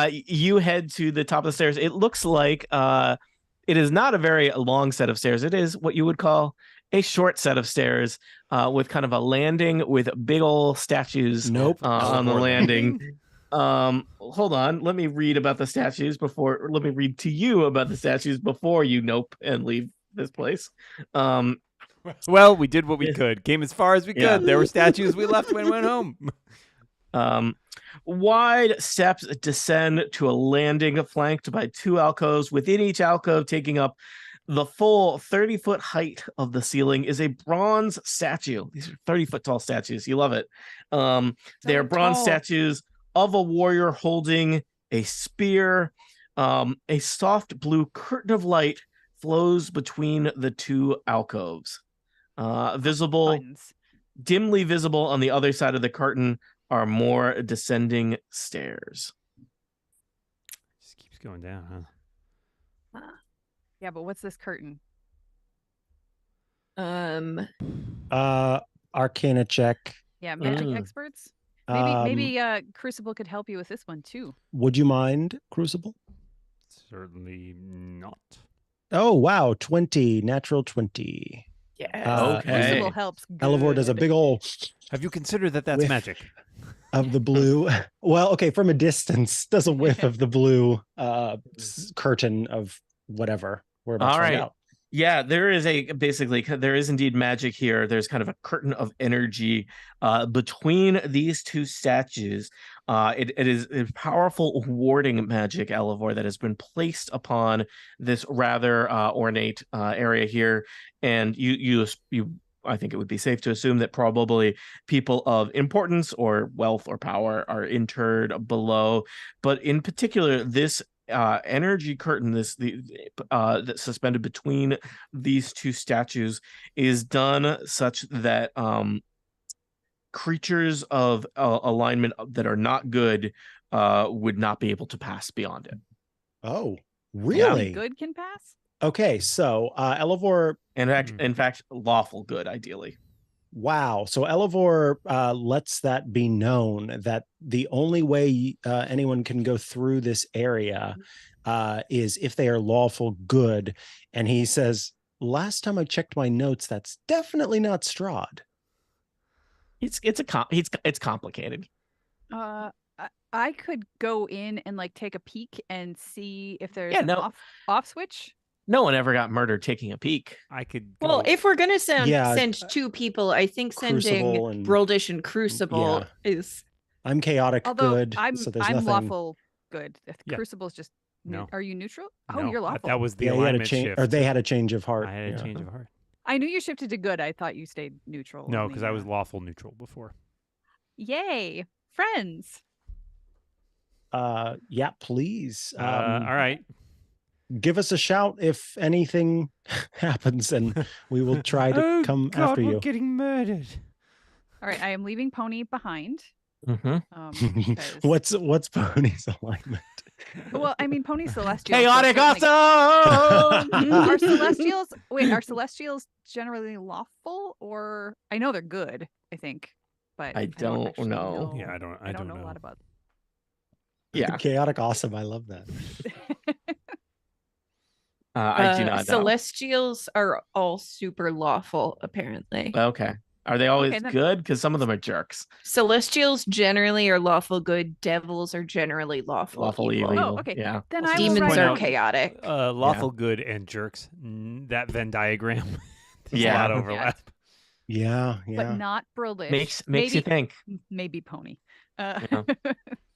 You head to the top of the stairs. It looks like it is not a very long set of stairs. It is what you would call a short set of stairs with kind of a landing with big old statues Nope. on the Elevor landing. Hold on. Let me read about the statues before. Let me read to you about the statues before you nope and leave this place. Well, we did what we could. Came as far as we Yeah. could. There were statues. We left when we went home. Wide steps descend to a landing flanked by two alcoves. Within each alcove, taking up the full 30-foot height of the ceiling, is a bronze statue. These are 30-foot tall statues. You love it. They are bronze tall. statues of a warrior holding a spear. A soft blue curtain of light flows between the two alcoves. Buttons. Dimly visible on the other side of the curtain are more descending stairs. Just keeps going down, huh? Yeah, but what's this curtain? Arcana check. Yeah, magic Mm. experts. Maybe Um, Crucible could help you with this one too. Would you mind, Crucible? Certainly not. Oh, wow. 20, natural 20. Yeah. Okay. Crucible helps. Elevor does a good. big old Have you considered that that's Whiff. magic? of the blue. Well, okay, from a distance, does a whiff of the blue curtain of whatever we're about All to find right. out. Yeah, there is indeed magic here. There's kind of a curtain of energy between these two statues. It is a powerful warding magic, Elevor, that has been placed upon this rather ornate area here. And you I think it would be safe to assume that probably people of importance or wealth or power are interred below. But in particular, this energy curtain, that's suspended between these two statues, is done such that creatures of alignment that are not good would not be able to pass beyond it. Oh, Only really? good can pass. Okay, so Elevor, And in fact, lawful good, ideally. wow. So Elevor lets that be known that the only way anyone can go through this area is if they are lawful good. And he says, last time I checked my notes, that's definitely not Strahd. It's complicated. I could go in and like take a peek and see if there's Yeah, an no. off switch. No one ever got murdered taking a peek. I could. Well, go- if we're gonna Yeah, send two people, I think sending Crucible and- Broldish and Crucible is I'm chaotic Although good. I'm so there's I'm nothing. lawful good. If Yeah. Crucible's just No. Are you neutral? Oh, no, you're lawful. That was the Yeah, he had a alignment change, shift. or they had a change of heart. I had a Yeah. change of heart. I knew you shifted to good. I thought you stayed neutral. No, only, because I was lawful neutral before. Yay, friends. Yeah, please. All right. Give us a shout if anything happens, and we will try to Oh, come God, after we're you. getting murdered. All right, I am leaving Pony behind. Mm-hmm. Because- What's Pony's alignment? Well, I mean, Pony Celestial. Chaotic awesome! Are Celestials? Wait, are Celestials generally lawful, or I know they're good. I think, but I don't actually know. Yeah, I don't know know. a lot about. Yeah, Chaotic awesome. I love that. I do not know. Celestials are all super lawful, apparently. Okay. Are they always Okay, then- good? Because some of them are jerks. Celestials generally are lawful good. Devils are generally lawful evil. Oh, okay. Yeah. Then I will Demons write are out- chaotic. Lawful good and jerks. That Venn diagram. There's Yeah. a lot of overlap. Yeah, but yeah. not Brildish. Makes maybe, you think. Maybe Pony. Yeah.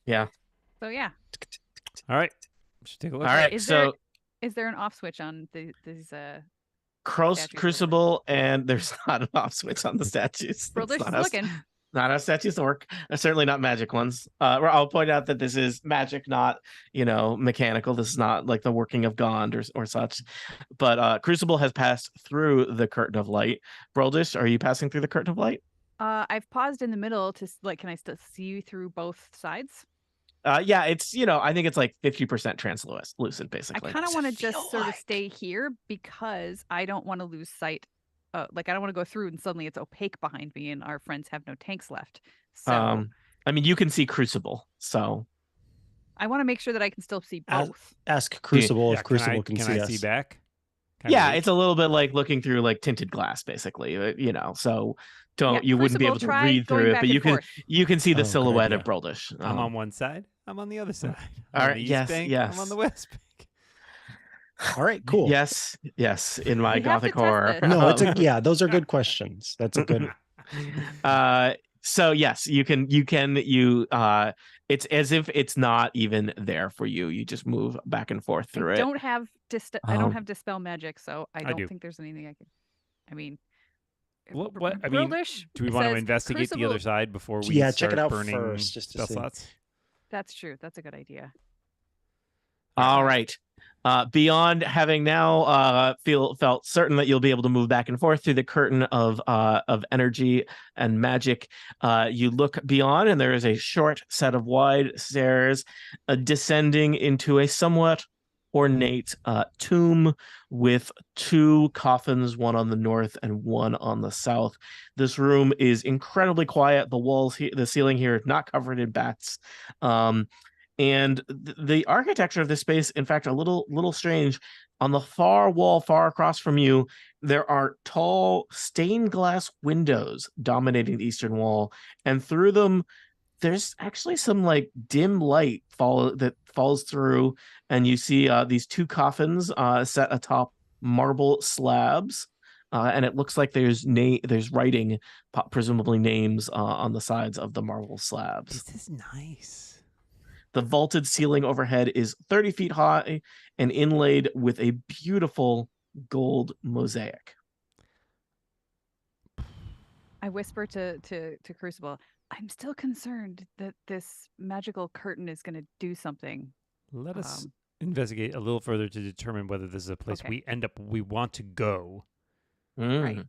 Yeah. So yeah. All right. Should take a look. All right. Is So there an off switch on these statues? Crucible, and there's not an off switch on the statues. That's Brildish not is how, looking. not how statues work. Certainly not magic ones. I'll point out that this is magic, not mechanical. This is not like the working of Gond or such. But Crucible has passed through the curtain of light. Brildish, are you passing through the curtain of light? I've paused in the middle to can I still see you through both sides? Yeah, it's I think it's like 50% translucent, basically. I kind of want to just feel sort of like? stay here because I don't want to lose sight. Like I don't want to go through and suddenly it's opaque behind me and our friends have no tanks left. So I mean, you can see Crucible, so I want to make sure that I can still see As- both. Ask Crucible Yeah, if Crucible can can see I us. see back? Can I yeah, reach? it's a little bit like looking through like tinted glass, basically. So Yeah, you wouldn't be Crucible, able to try read going through it, back but and you can forth. see the Oh, good silhouette idea. of Brildish. I'm on one side. I'm on the other side. I'm all on right, the east yes, bank. yes. I'm on the west bank. All right, cool. Yes, in my We have to gothic test horror. this. No, yeah, those are good questions. That's a good. So yes, it's as if it's not even there for you. You just move back and forth through I it. don't have I don't Um, have dispel magic, so I I don't do. think there's anything I can. I mean, What I mean, Brildish do we want to says investigate the other Crucible- side before we Yeah, start check it out burning first, just to spell see. slots? That's true. That's a good idea. all right. Beyond having now felt certain that you'll be able to move back and forth through the curtain of energy and magic, you look beyond, and there is a short set of wide stairs descending into a somewhat ornate tomb with two coffins, one on the north and one on the south. This room is incredibly quiet. The ceiling here is not covered in bats. And the architecture of this space, in fact, a little strange. On the far wall, far across from you, there are tall stained glass windows dominating the eastern wall, and through them, there's actually some like dim light that falls through, and you see these two coffins set atop marble slabs, and it looks like there's writing, presumably names, on the sides of the marble slabs. This is nice. The vaulted ceiling overhead is 30 feet high and inlaid with a beautiful gold mosaic. I whisper to Crucible, I'm still concerned that this magical curtain is going to do something. Let us investigate a little further to determine whether this is a place Okay. we want to go, Right.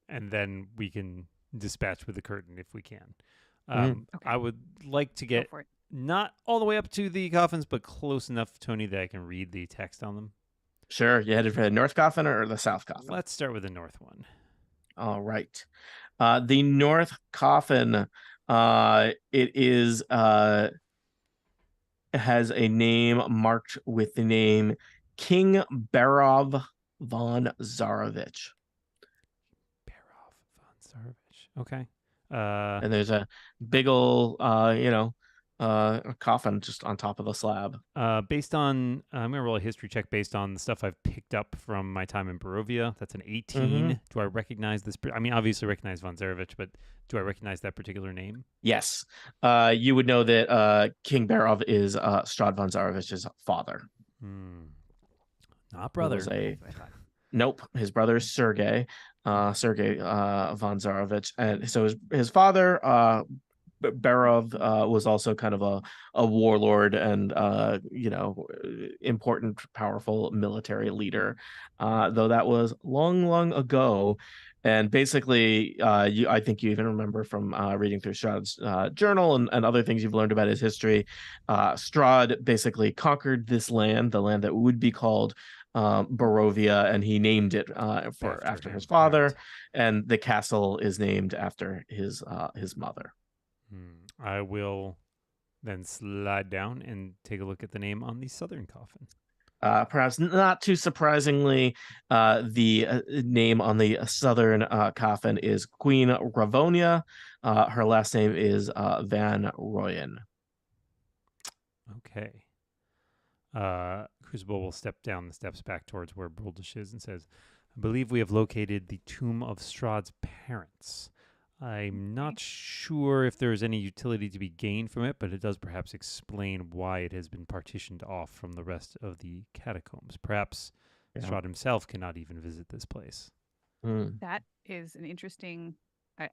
and then we can dispatch with the curtain if we can. Okay. I would like to Go get for it. not all the way up to the coffins, but close enough, Tony, that I can read the text on them. Sure. You headed for the north coffin or the south coffin? Let's start with the north one. All right. The north coffin, it has a name marked with the name King Barov von Zarovich. Barov von Zarovich. Okay. And there's a big ol' coffin just on top of the slab. Based on, I'm going to roll a history check based on the stuff I've picked up from my time in Barovia. That's an 18. Do I recognize this? I mean, obviously recognize von Zarovich, but do I recognize that particular name? Yes. You would know that King Barov is Strahd von Zarovich's father. Not brother. Nope. His brother is Sergei von Zarovich. And so his father, Barov, was also kind of a warlord and important, powerful military leader, though that was long ago. And basically, I think you even remember from reading through Strahd's journal and other things you've learned about his history. Strahd basically conquered this land, the land that would be called Barovia, and he named it after his father, right. and the castle is named after his mother. I will then slide down and take a look at the name on the southern coffin. Perhaps not too surprisingly, the name on the southern coffin is Queen Ravonia. Her last name is Van Royen. Okay. Crucible will step down the steps back towards where Brildish is and says, I believe we have located the tomb of Strahd's parents. I'm not sure if there is any utility to be gained from it, but it does perhaps explain why it has been partitioned off from the rest of the catacombs. Perhaps Strahd himself cannot even visit this place. That is an interesting.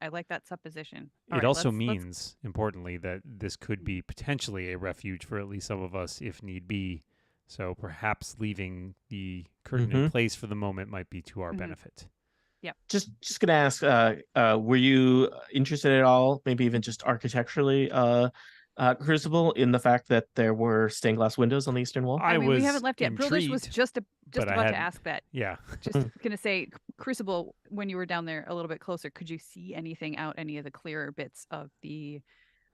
I like that supposition. It also means, importantly, that this could be potentially a refuge for at least some of us if need be. So perhaps leaving the curtain in place for the moment might be to our benefit. Yep. Just gonna ask, were you interested at all, maybe even just architecturally, Crucible, in the fact that there were stained glass windows on the eastern wall? I mean, we haven't left yet. Brildish was just about to ask that. Yeah. Just gonna say, Crucible, when you were down there a little bit closer, could you see anything out, any of the clearer bits of the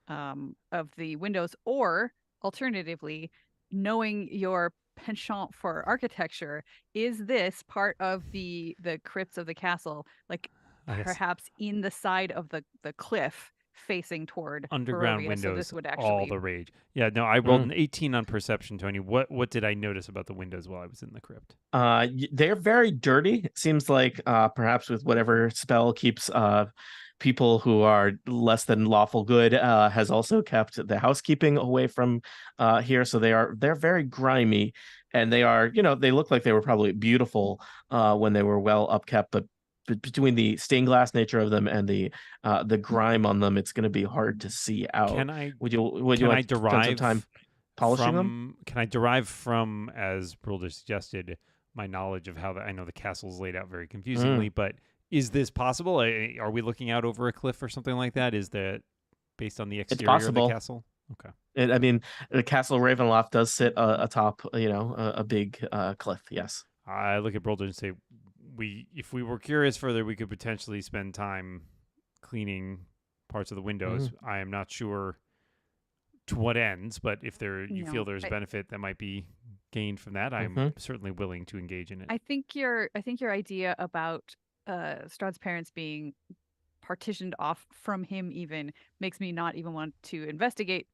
windows, or alternatively, knowing your penchant for architecture, is this part of the crypts of the castle, like perhaps in the side of the cliff facing toward underground Barovia, windows? So this would actually all the rage. Yeah, no, I rolled an 18 on perception, Tony. What did I notice about the windows while I was in the crypt? They're very dirty. It seems like perhaps with whatever spell keeps people who are less than lawful good has also kept the housekeeping away from here. So they're very grimy, and they are, they look like they were probably beautiful when they were well upkept, but between the stained glass nature of them and the grime on them, it's going to be hard to see out. Would you like to spend some time polishing them? Can I derive from, as Brulder suggested, my knowledge of how I know the castle's laid out very confusingly, but is this possible? Are we looking out over a cliff or something like that? Is that based on the exterior of the castle? Okay. I mean, the Castle Ravenloft does sit atop, a big cliff. Yes. I look at Brulder and say, if we were curious further, we could potentially spend time cleaning parts of the windows. I am not sure to what ends, but if you feel there's benefit that might be gained from that, I'm certainly willing to engage in it. I think your idea about Strahd's parents being partitioned off from him even makes me not even want to investigate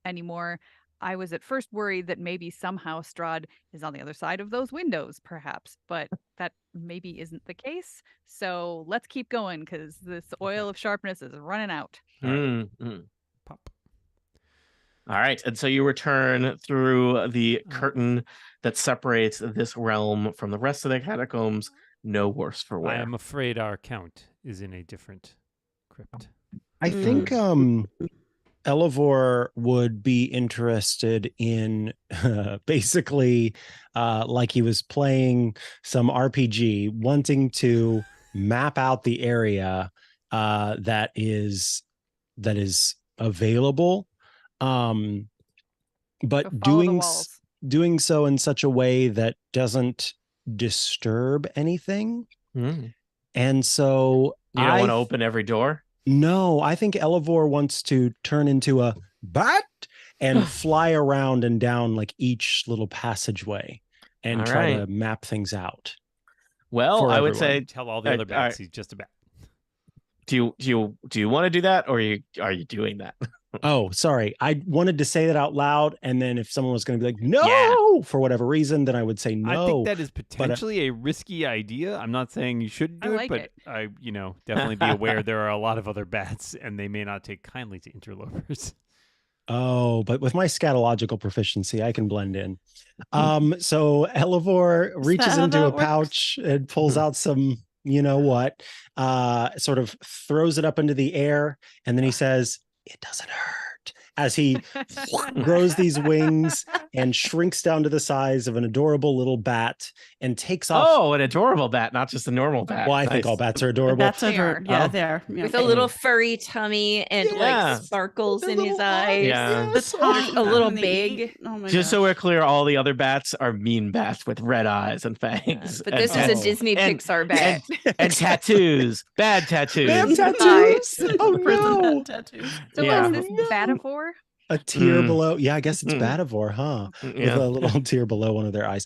anymore. I was at first worried that maybe somehow Strahd is on the other side of those windows, perhaps, but that maybe isn't the case. So let's keep going, because this oil of sharpness is running out. Pop. All right. And so you return through the curtain that separates this realm from the rest of the catacombs, no worse for wear. I am afraid our count is in a different crypt. I think Elevor would be interested in basically like he was playing some RPG, wanting to map out the area that is available, but doing so in such a way that doesn't disturb anything. And so you don't want to open every door? No, I think Elevor wants to turn into a bat and fly around and down like each little passageway and try to map things out. Well, I would say tell all the other bats he's just a bat. Do you want to do that, or are you doing that? Oh, sorry. I wanted to say that out loud, and then if someone was going to be like, no, for whatever reason, then I would say no. I think that is potentially a risky idea. I'm not saying you shouldn't do it, but I, definitely be aware there are a lot of other bats, and they may not take kindly to interlopers. Oh, but with my scatological proficiency, I can blend in. So Elevor reaches into a pouch and pulls out some, sort of throws it up into the air, and then he says, "It doesn't hurt," as he grows these wings and shrinks down to the size of an adorable little bat and takes off. Oh, an adorable bat, not just a normal bat. Well, I think all bats are adorable. Bats are, they're with a little furry tummy and like sparkles in his eyes. Yeah, a little big. Just so we're clear, all the other bats are mean bats with red eyes and fangs. But this is a Disney Pixar bat. And tattoos, bad tattoos. Bad tattoos. Oh no! Tattoos. So what is this Barovia? A tear below. Yeah, I guess it's Barovia, huh? With a little tear below one of their eyes.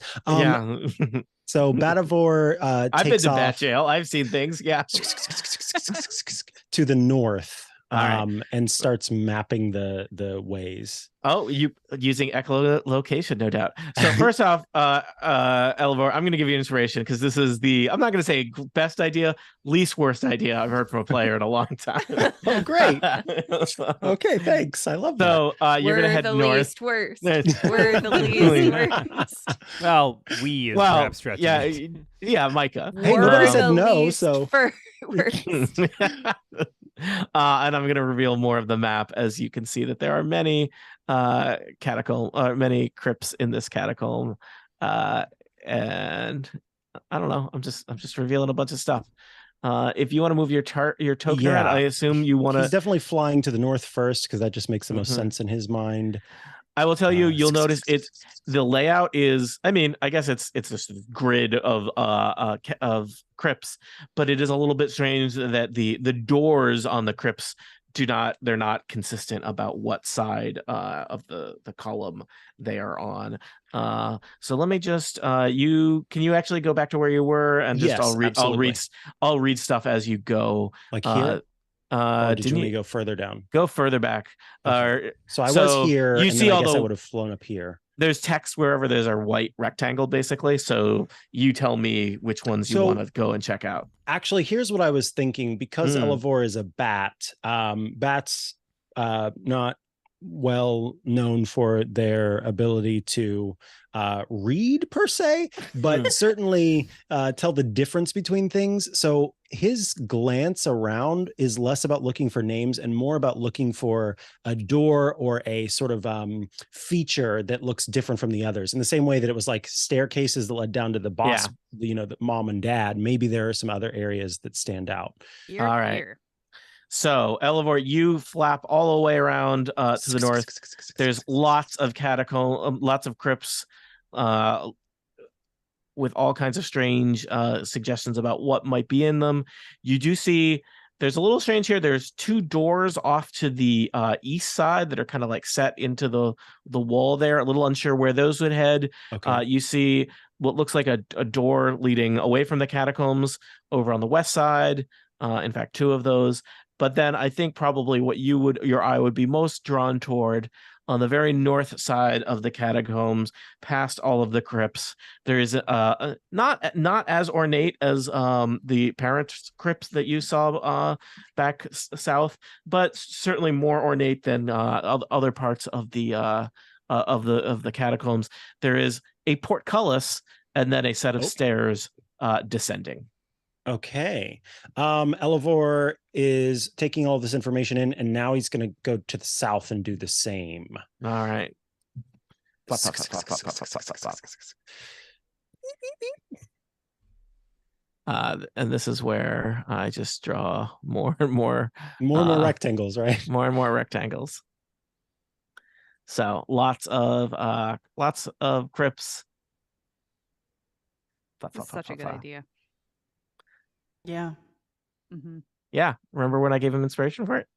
So Barovia I've been to bat jail. I've seen things. Yeah. To the north. All right. and starts mapping the ways. Oh, you using echolocation, no doubt. So first off, Elivor, I'm going to give you inspiration because this is I'm not going to say best idea, least worst idea I've heard from a player in a long time. Oh, great. Okay, thanks. I love that. So you're going to head the north. least worst. We're the least worst. Well, we is perhaps stretching it. Yeah, Micah. Hey, We're nobody said the no, least so worst. And I'm going to reveal more of the map. As you can see that there are many many crypts in this catacomb, and I don't know, I'm just revealing a bunch of stuff. If you want to move your token around, I assume you want to. He's definitely flying to the north first because that just makes the most sense in his mind. I will tell you, you'll notice the layout is, I mean, I guess it's just a grid of crypts, but it is a little bit strange that the doors on the crypts they're not consistent about what side of the column they are on. So let me just can you actually go back to where you were and just yes, I'll read stuff as you go. Like here? Or did you want me to go further down? Go further back. Okay. So I was here, you see, I guess I would have flown up here. There's text wherever there's a white rectangle, basically. So you tell me which ones you want to go and check out. Actually, here's what I was thinking. Because Elivor is a bat, bats not well known for their ability to read per se, but certainly tell the difference between things. So his glance around is less about looking for names and more about looking for a door or a sort of feature that looks different from the others, in the same way that it was like staircases that led down to the boss, the mom and dad. Maybe there are some other areas that stand out. All right. So, Elivor, you flap all the way around to the north. There's lots of catacombs, lots of crypts, with all kinds of strange suggestions about what might be in them. You do see there's a little strange here. There's two doors off to the east side that are kind of like set into the wall there. A little unsure where those would head. Okay. You see what looks like a door leading away from the catacombs over on the west side. In fact, two of those. But then I think probably what your eye would be most drawn toward on the very north side of the catacombs, past all of the crypts, there is not as ornate as the parent crypts that you saw back south, but certainly more ornate than other parts of the catacombs. There is a portcullis and then a set of stairs descending. Okay. Elivor is taking all this information in, and now he's going to go to the south and do the same. All right. And this is where I just draw more and more rectangles, right? More and more rectangles. So lots of crypts. That's such a good idea. Yeah. Mm-hmm. Yeah. Remember when I gave him inspiration for it?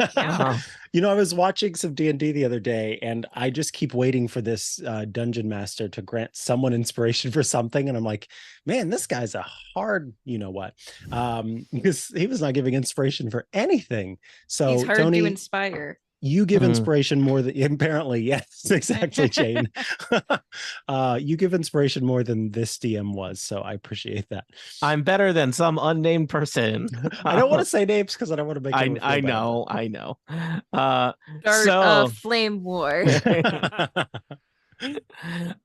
I was watching some D&D the other day, and I just keep waiting for this dungeon master to grant someone inspiration for something. And I'm like, man, this guy's a hard, because he was not giving inspiration for anything. So he's hard Tony, to inspire. You give inspiration more than apparently. Yes, exactly, Jane. You give inspiration more than this DM was. So I appreciate that. I'm better than some unnamed person. I don't want to say names because I don't want to make I know. Start a flame war.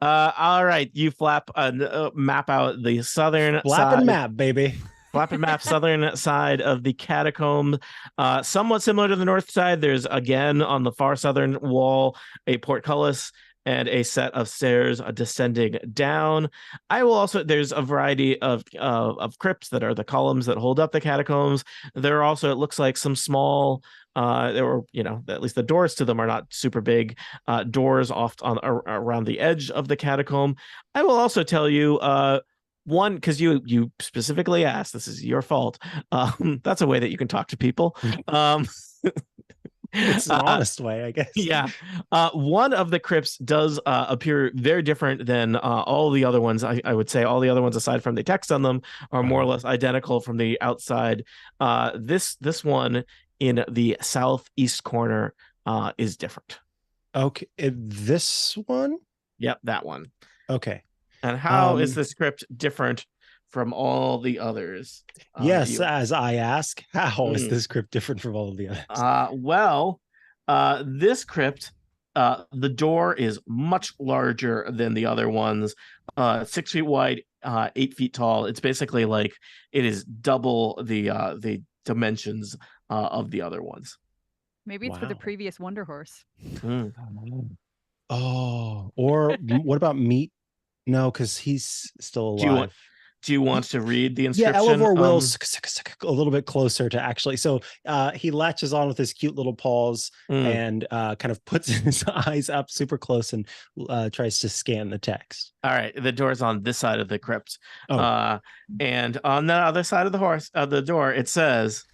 All right. You flap map out the southern side. Map, baby. Flap and map southern side of the catacomb, somewhat similar to the north side. There's again on the far southern wall a portcullis and a set of stairs descending down. There's a variety of crypts that are the columns that hold up the catacombs. There are also, it looks like, some small there were, at least the doors to them are not super big doors off around the edge of the catacomb. I will also tell you one, because you specifically asked, this is your fault. That's a way that you can talk to people. It's an honest way, I guess. Yeah. One of the crypts does appear very different than all the other ones. I would say all the other ones, aside from the text on them, are more or less identical from the outside. This one in the southeast corner is different. Okay, this one. Yep, that one. Okay. And how is this crypt different from all the others? Yes, as I ask, how is Mm. this crypt different from all of the others? This crypt, the door is much larger than the other ones. 6 feet wide, 8 feet tall. It's basically like it is double the dimensions of the other ones. Maybe it's for the previous Wonder Horse. Mm. Oh, or what about Meat? No, because he's still alive. Do you want to read the inscription? Yeah, Elevor will a little bit closer to actually. So he latches on with his cute little paws and kind of puts his eyes up super close and tries to scan the text. All right, the door's on this side of the crypt. Oh. And on the other side of the door, it says,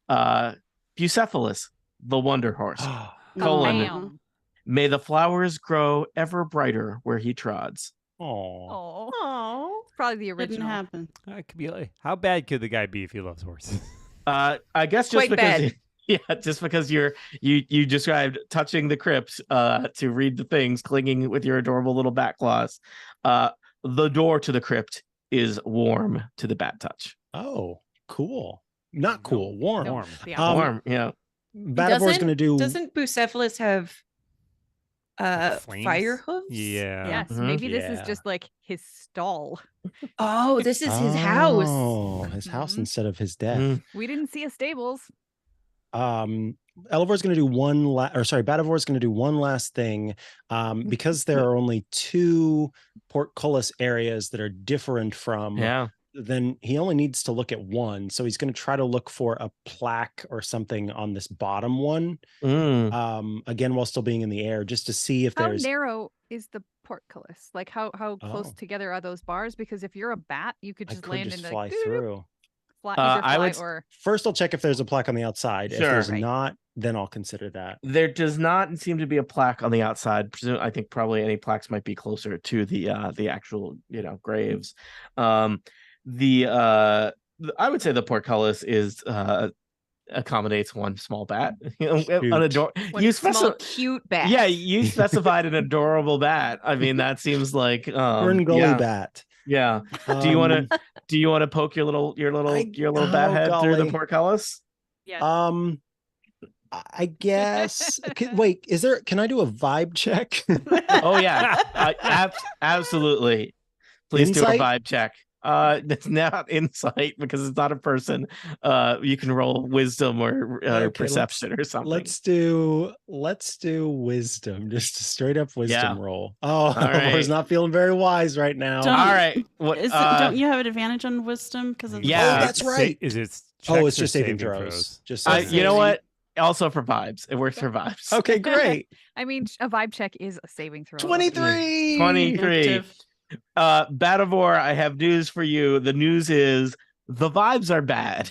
Bucephalus, the Wonder Horse, Bam. may the flowers grow ever brighter where he trods. Oh, it's probably the original. Didn't happen. It could be like, how bad could the guy be if he loves horses? I guess just Quite because bad. just because you described touching the crypt to read the things, clinging with your adorable little bat claws. The door to the crypt is warm to the bat touch. Oh, cool. Not cool. Warm. Warm. Yeah. Warm, yeah. Batavor's going to do. Doesn't Bucephalus have Flames? fire hooves? Yeah. Yes, maybe this is just like his stall. Oh, this is his house. Oh, his house instead of his death. Mm. We didn't see a stables. Elevor's going to do Batavor's going to do one last thing. Because there are only 2 portcullis areas that are different from. Yeah. Then he only needs to look at one. So he's going to try to look for a plaque or something on this bottom one. Again, while still being in the air, just to see if there's. How narrow is the portcullis? Like how close together are those bars? Because if you're a bat, you could just land and fly like, through. First, I'll check if there's a plaque on the outside. Sure. If there's not, then I'll consider that. There does not seem to be a plaque on the outside. I think probably any plaques might be closer to the actual graves. I would say the portcullis is accommodates one small bat. Cute bat. Yeah, you specified an adorable bat. I mean, that seems like Ferngully bat. Yeah. Do you want to poke your little bat head through the portcullis? Yes. I guess. Wait, can I do a vibe check? Oh yeah, absolutely. Please do a vibe check. It's not insight because it's not a person. You can roll wisdom or perception or something. Let's do wisdom, just a straight up wisdom roll. Oh, Elevor's not feeling very wise right now. All right. Don't you have an advantage on wisdom? Because that's right. Is it? It's just saving throws. Just you know what? Also for vibes, it works for vibes. Okay, great. I mean, a vibe check is a saving throw. 23. 23. Batavor, I have news for you. The news is the vibes are bad.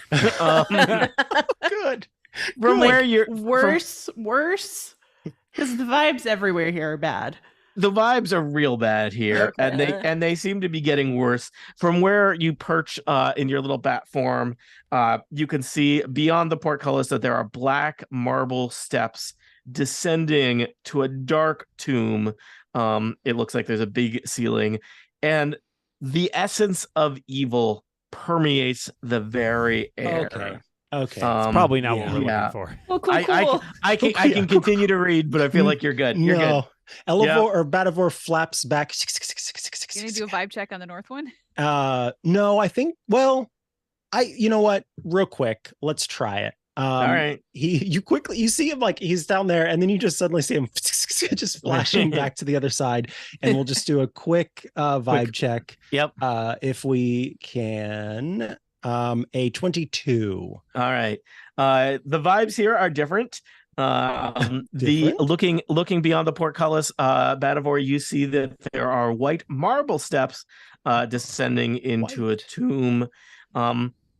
Good. From where you're worse, because the vibes everywhere here are bad. The vibes are real bad here, and they seem to be getting worse. From where you perch in your little bat form, you can see beyond the portcullis that there are black marble steps descending to a dark tomb. It looks like there's a big ceiling, and the essence of evil permeates the very air. Okay. It's probably not what we're looking for. Oh, cool. I can continue to read, but I feel like you're good. You're good. Elevor or Batavor flaps back. You gonna do a vibe check on the north one? No, I think. Well, you know what? Real quick, let's try it. All right. You see him like he's down there, and then you just suddenly see him just flashing back to the other side, and we'll just do a quick vibe check. Yep. If we can, a 22. All right. The vibes here are different. The looking beyond the portcullis, Batavor, you see that there are white marble steps descending into a tomb.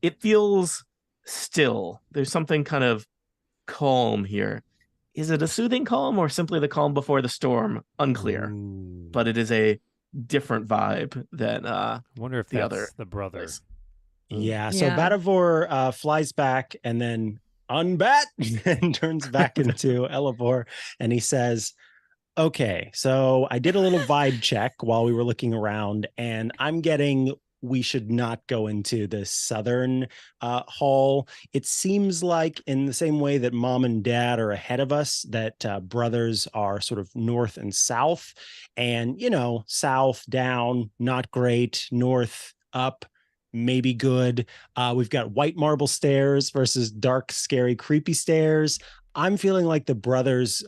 It feels still. There's something kind of calm here. Is it a soothing calm or simply the calm before the storm? Unclear. Ooh. But it is a different vibe than I wonder if the that's other the brother. place. Yeah. So Batavor flies back and then unbat, and turns back into Elevor, and he says, okay, so I did a little vibe check while we were looking around, and I'm getting we should not go into the southern hall. It seems like, in the same way that mom and dad are ahead of us, that brothers are sort of north and south. And, south down, not great. North up, maybe good. We've got white marble stairs versus dark, scary, creepy stairs. I'm feeling like the brothers'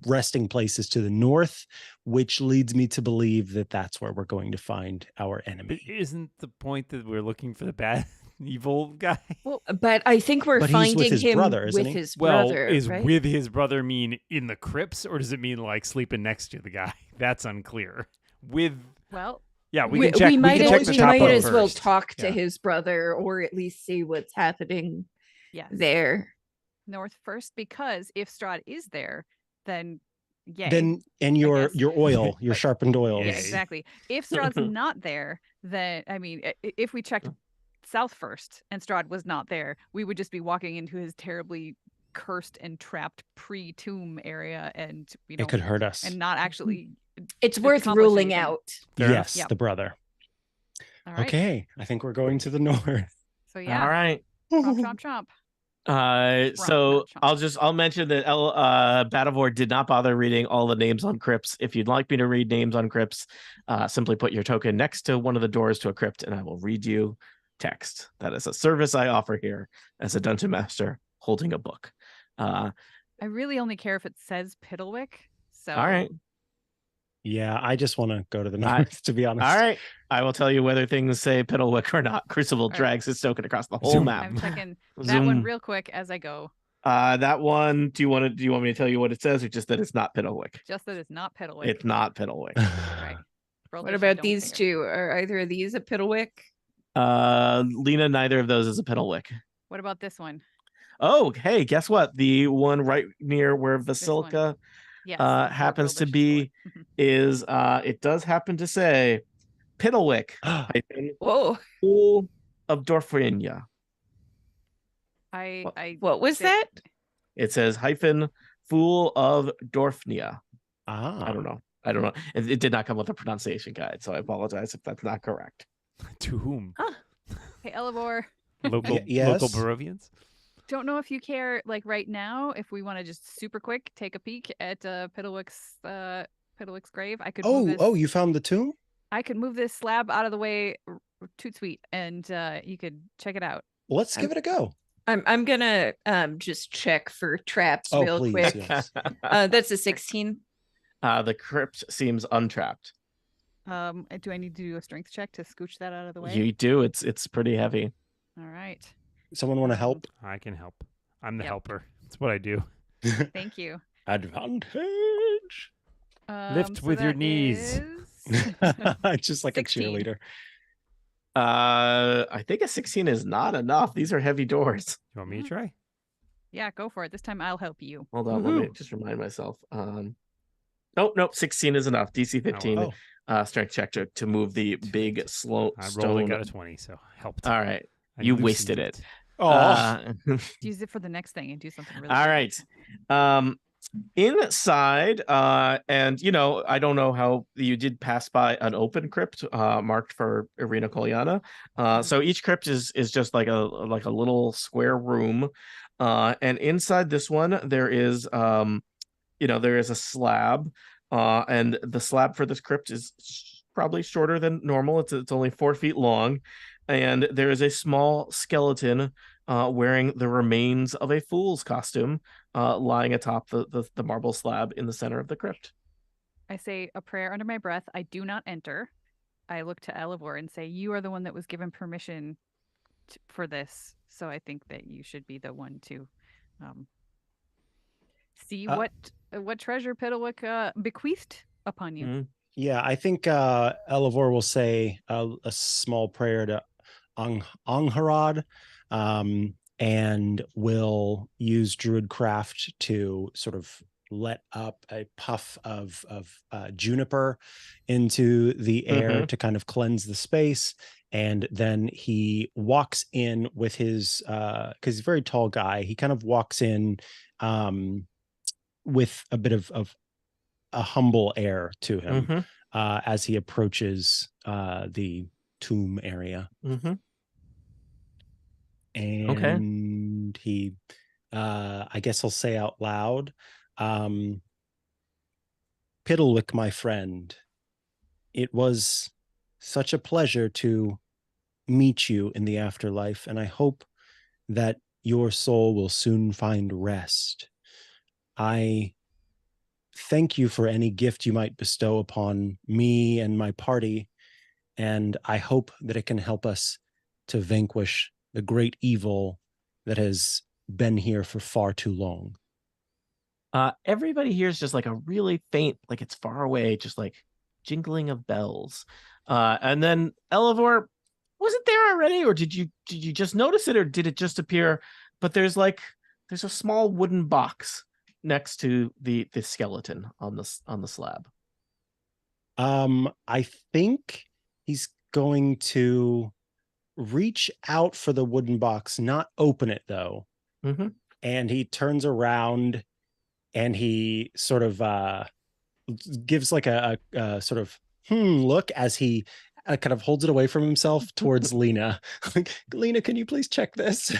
resting place is to the north, which leads me to believe that that's where we're going to find our enemy. Isn't the point that we're looking for the bad, evil guy? But I think we're But he's with finding his him brother, isn't with he? his Well, brother. is right? with his brother mean in the crypts, or does it mean like sleeping next to the guy? That's unclear. Well, Yeah, we we, can check. we might, can check as, the we top might row as well first. talk to Yeah. his brother, or at least see what's happening yes. there. North first, because if Strahd is there, then yay. Then and your guess. oil, your sharpened oils. Yeah, Yay. exactly. If Strahd's not there, then if we checked south first and Strahd was not there, we would just be walking into his terribly cursed and trapped pre-tomb area, and It could hurt us. and not actually. It's worth accomplish ruling anything. out. Fair Yes, Yep. the brother. All right. Okay, I think we're going to the north. So yeah. All right. Chomp, chomp, chomp. So not chomp. I'll mention that Barovia did not bother reading all the names on crypts. If you'd like me to read names on crypts, simply put your token next to one of the doors to a crypt, and I will read you text. That is a service I offer here as a dungeon master holding a book. I really only care if it says Piddlewick. So All right. Yeah, I just want to go to the north, to be honest. All right. I will tell you whether things say Piddlewick or not. Crucible right. drags his token across the whole Zoom. map. I'm checking that Zoom. one real quick as I go. That one, do you want me to tell you what it says, or just that it's not Piddlewick? Just that it's not Piddlewick. It's not Piddlewick. Right. What about these two? Are either of these a Piddlewick? Lena, neither of those is a Piddlewick. What about this one? Oh, hey, guess what? The one right near where Vasilka Yes. happens to be is it does happen to say Piddlewick, Whoa. Pool of Dorfinia. What was that? It says Fool of Dorfnia. Ah. I don't know. It did not come with a pronunciation guide, so I apologize if that's not correct. To whom? Hey, Elevor. Local yes. local Barovians? Don't know if you care, like right now, if we want to just super quick take a peek at Piddlewick's grave. I could. Move this, you found the tomb? I could move this slab out of the way, toot sweet, and you could check it out. Let's give it a go. I'm gonna just check for traps Oh, real please, quick. yes. That's a 16. The crypt seems untrapped. Do I need to do a strength check to scooch that out of the way? You do. It's pretty heavy. All right. Someone want to help? I can help. I'm the Yep. helper. That's what I do. Thank you. Advantage. Lift with your knees. Just like 16. a cheerleader. I think a 16 is not enough. These are heavy doors. You want me to try? Yeah, go for it. This time I'll help you. Hold on, let me just remind myself. Oh, nope, 16 is enough. DC 15 strength check to move the big slow I rolled stone. and got a 20, so helped. All right. I You loosened wasted it. Oh, Use it for the next thing and do something really. All good. right. Inside, and I don't know how you did pass by an open crypt marked for Irina Kolyana. So each crypt is just like a little square room. And inside this one there is there is a slab. And the slab for this crypt is probably shorter than normal. It's only 4 feet long. And there is a small skeleton wearing the remains of a fool's costume lying atop the marble slab in the center of the crypt. I say a prayer under my breath. I do not enter. I look to Elevor and say, "You are the one that was given permission for this, so I think that you should be the one to see what treasure Piddlewick bequeathed upon you." Mm-hmm. yeah. I think Elevor will say a small prayer to Angharad, and will use Druidcraft to sort of let up a puff of juniper into the air to kind of cleanse the space. And then he walks in with his, because he's a very tall guy, he kind of walks in with a bit of a humble air to him as he approaches the tomb area. And he, I guess he'll say out loud, Piddlewick, my friend, it was such a pleasure to meet you in the afterlife, and I hope that your soul will soon find rest. I thank you for any gift you might bestow upon me and my party, and I hope that it can help us to vanquish the great evil that has been here for far too long. Everybody hears just like a really faint, like it's far away, just like jingling of bells. And then Elevor, was it there already, or did you just notice it, or did it just appear? But there's a small wooden box next to the skeleton on the slab. I think he's going to reach out for the wooden box, not open it though. And he turns around and he sort of gives like a sort of look as he kind of holds it away from himself towards Lena. Like, Lena, can you please check this?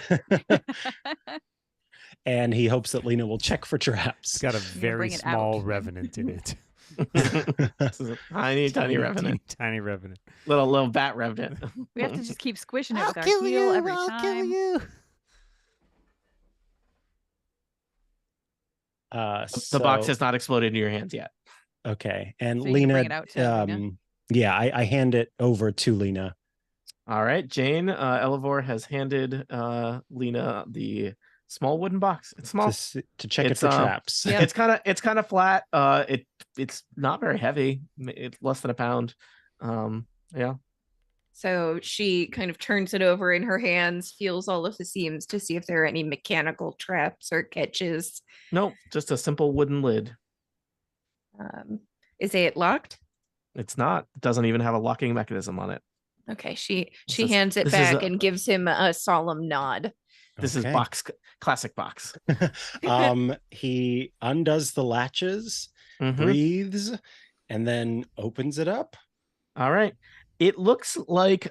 And he hopes that Lena will check for traps. It's got a very small revenant in it. This is a tiny revenant. Tiny revenant. Little bat revenant. We have to just keep squishing it with our heel every time. I'll kill you. The box has not exploded in your hands yet. Okay. And So you can Lena, bring it out to Lena? yeah, I hand it over to Lena. All right, Jane, Elevor has handed Lena the small wooden box. It's small to check it for traps. Yeah. It's kind of flat. It's not very heavy. It's less than a pound. Yeah. So she kind of turns it over in her hands, feels all of the seams to see if there are any mechanical traps or catches. Nope, just a simple wooden lid. Is it locked? It's not. It doesn't even have a locking mechanism on it. Okay, she hands it this back and gives him a solemn nod. This is classic box. He undoes the latches, breathes, and then opens it up. All right. It looks like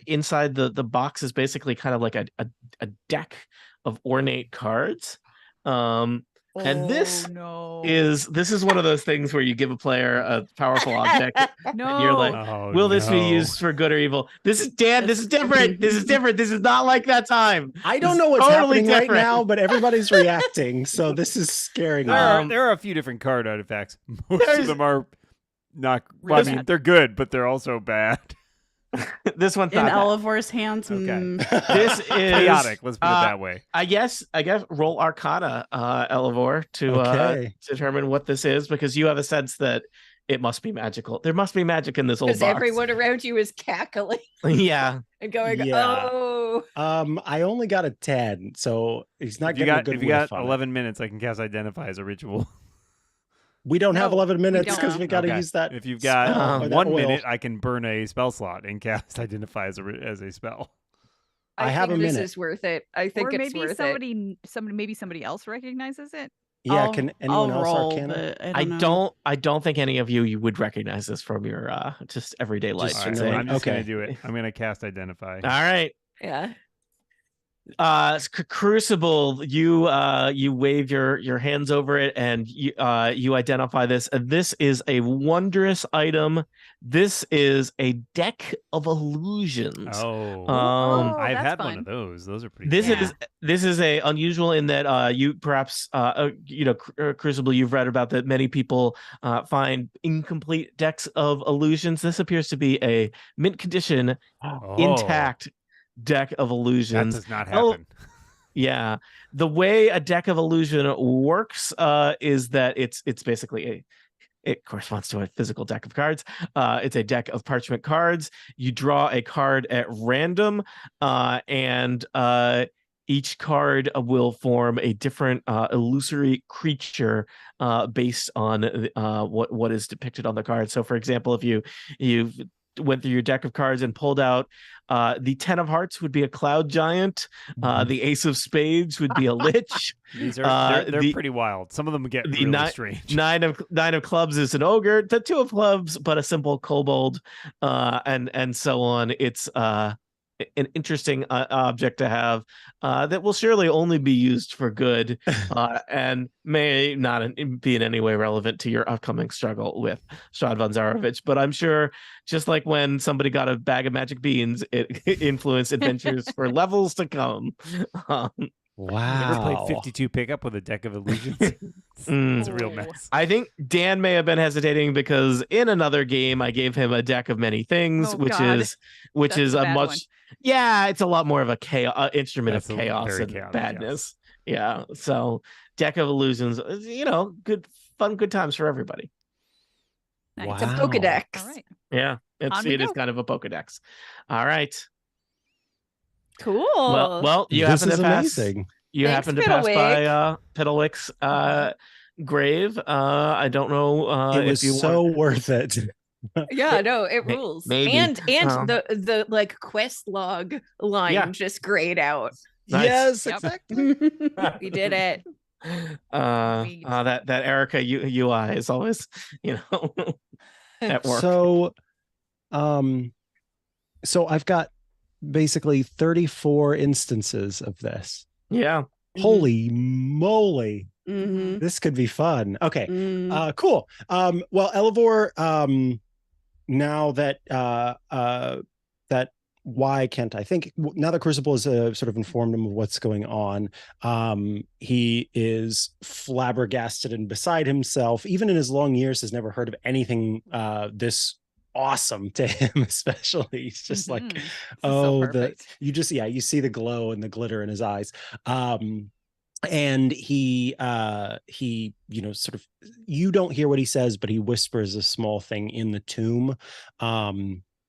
inside the box is basically kind of like a deck of ornate cards. And this is one of those things where you give a player a powerful object and you're like, will this be used for good or evil? This is different. This is different. This is not like that time. I don't know what's happening right now, but everybody's reacting, so this is scaring me. There are a few different card artifacts. Most of them are not, well, I mean, they're good, but they're also bad. This one's in not Elevor's hands. Okay. This is chaotic. Let's put it that way. I guess roll Arcana, Elevor, to determine what this is, because you have a sense that it must be magical. There must be magic in this old box. Because everyone around you is cackling. Yeah. And going, oh. I only got a 10, so he's not getting a good If you got 11 minutes, I can cast Identify as a ritual. We don't have 11 minutes because we got to use that. If you've got 1 minute, I can burn a spell slot and cast Identify as a spell. I have a minute. This is worth it. I think it's worth it. Maybe somebody else recognizes it. Yeah, can anyone else Arcana? I don't think any of you would recognize this from your just everyday life. I'm just gonna do it. I'm gonna cast Identify. All right. Yeah. Crucible, you wave your hands over it and you identify this, and this is a wondrous item. This is a deck of illusions. I've had one of those. Those are pretty this is a unusual in that you perhaps Crucible, you've read about that many people find incomplete decks of illusions. This appears to be a mint condition, intact deck of illusions. That does not happen. Yeah, the way a deck of illusion works is that it's basically it corresponds to a physical deck of cards. It's a deck of parchment cards. You draw a card at random, and each card will form a different illusory creature based on what is depicted on the card. So, for example, if you went through your deck of cards and pulled out the 10 of hearts would be a cloud giant. The ace of spades would be a lich. These are they're pretty wild. Some of them get the really strange. Nine of clubs is an ogre. The 2 of clubs, but a simple kobold, and so on. It's an interesting object to have that will surely only be used for good and may not be in any way relevant to your upcoming struggle with Strahd von Zarovich. But I'm sure, just like when somebody got a bag of magic beans, it influenced adventures for levels to come. Wow. You ever played 52 pickup with a deck of illusions? It's a real mess. I think Dan may have been hesitating because in another game I gave him a deck of many things, which That's is a a bad much one. it's a lot more of a chaos instrument That's of chaos very and chaotic, badness. Yeah, so deck of illusions, good fun, good times for everybody. Nice. Wow. It's a Pokedex. All right. Yeah, On we it is go. kind of a Pokedex. All right. Cool. Well, you This happen is to pass. amazing. You Thanks, happen to pass by Piddlewick. Piddlewick's grave. I don't know It was if you so want. worth it. Yeah, no, it rules. Maybe. And Um, the like quest log line Yeah. just grayed out. Nice. Yes, Yep. exactly. We did it. Sweet. That Erica UI is always at work. So I've got basically 34 instances of this. Yeah. Holy moly. Mhm. This could be fun. Okay. Mm. Cool. Well, Elevor, now that that why can't I think now that Crucible has sort of informed him of what's going on, he is flabbergasted and beside himself. Even in his long years, has never heard of anything this awesome to him. Especially, he's just like, This is oh, so perfect. you see the glow and the glitter in his eyes. And he sort of, you don't hear what he says, but he whispers a small thing in the tomb,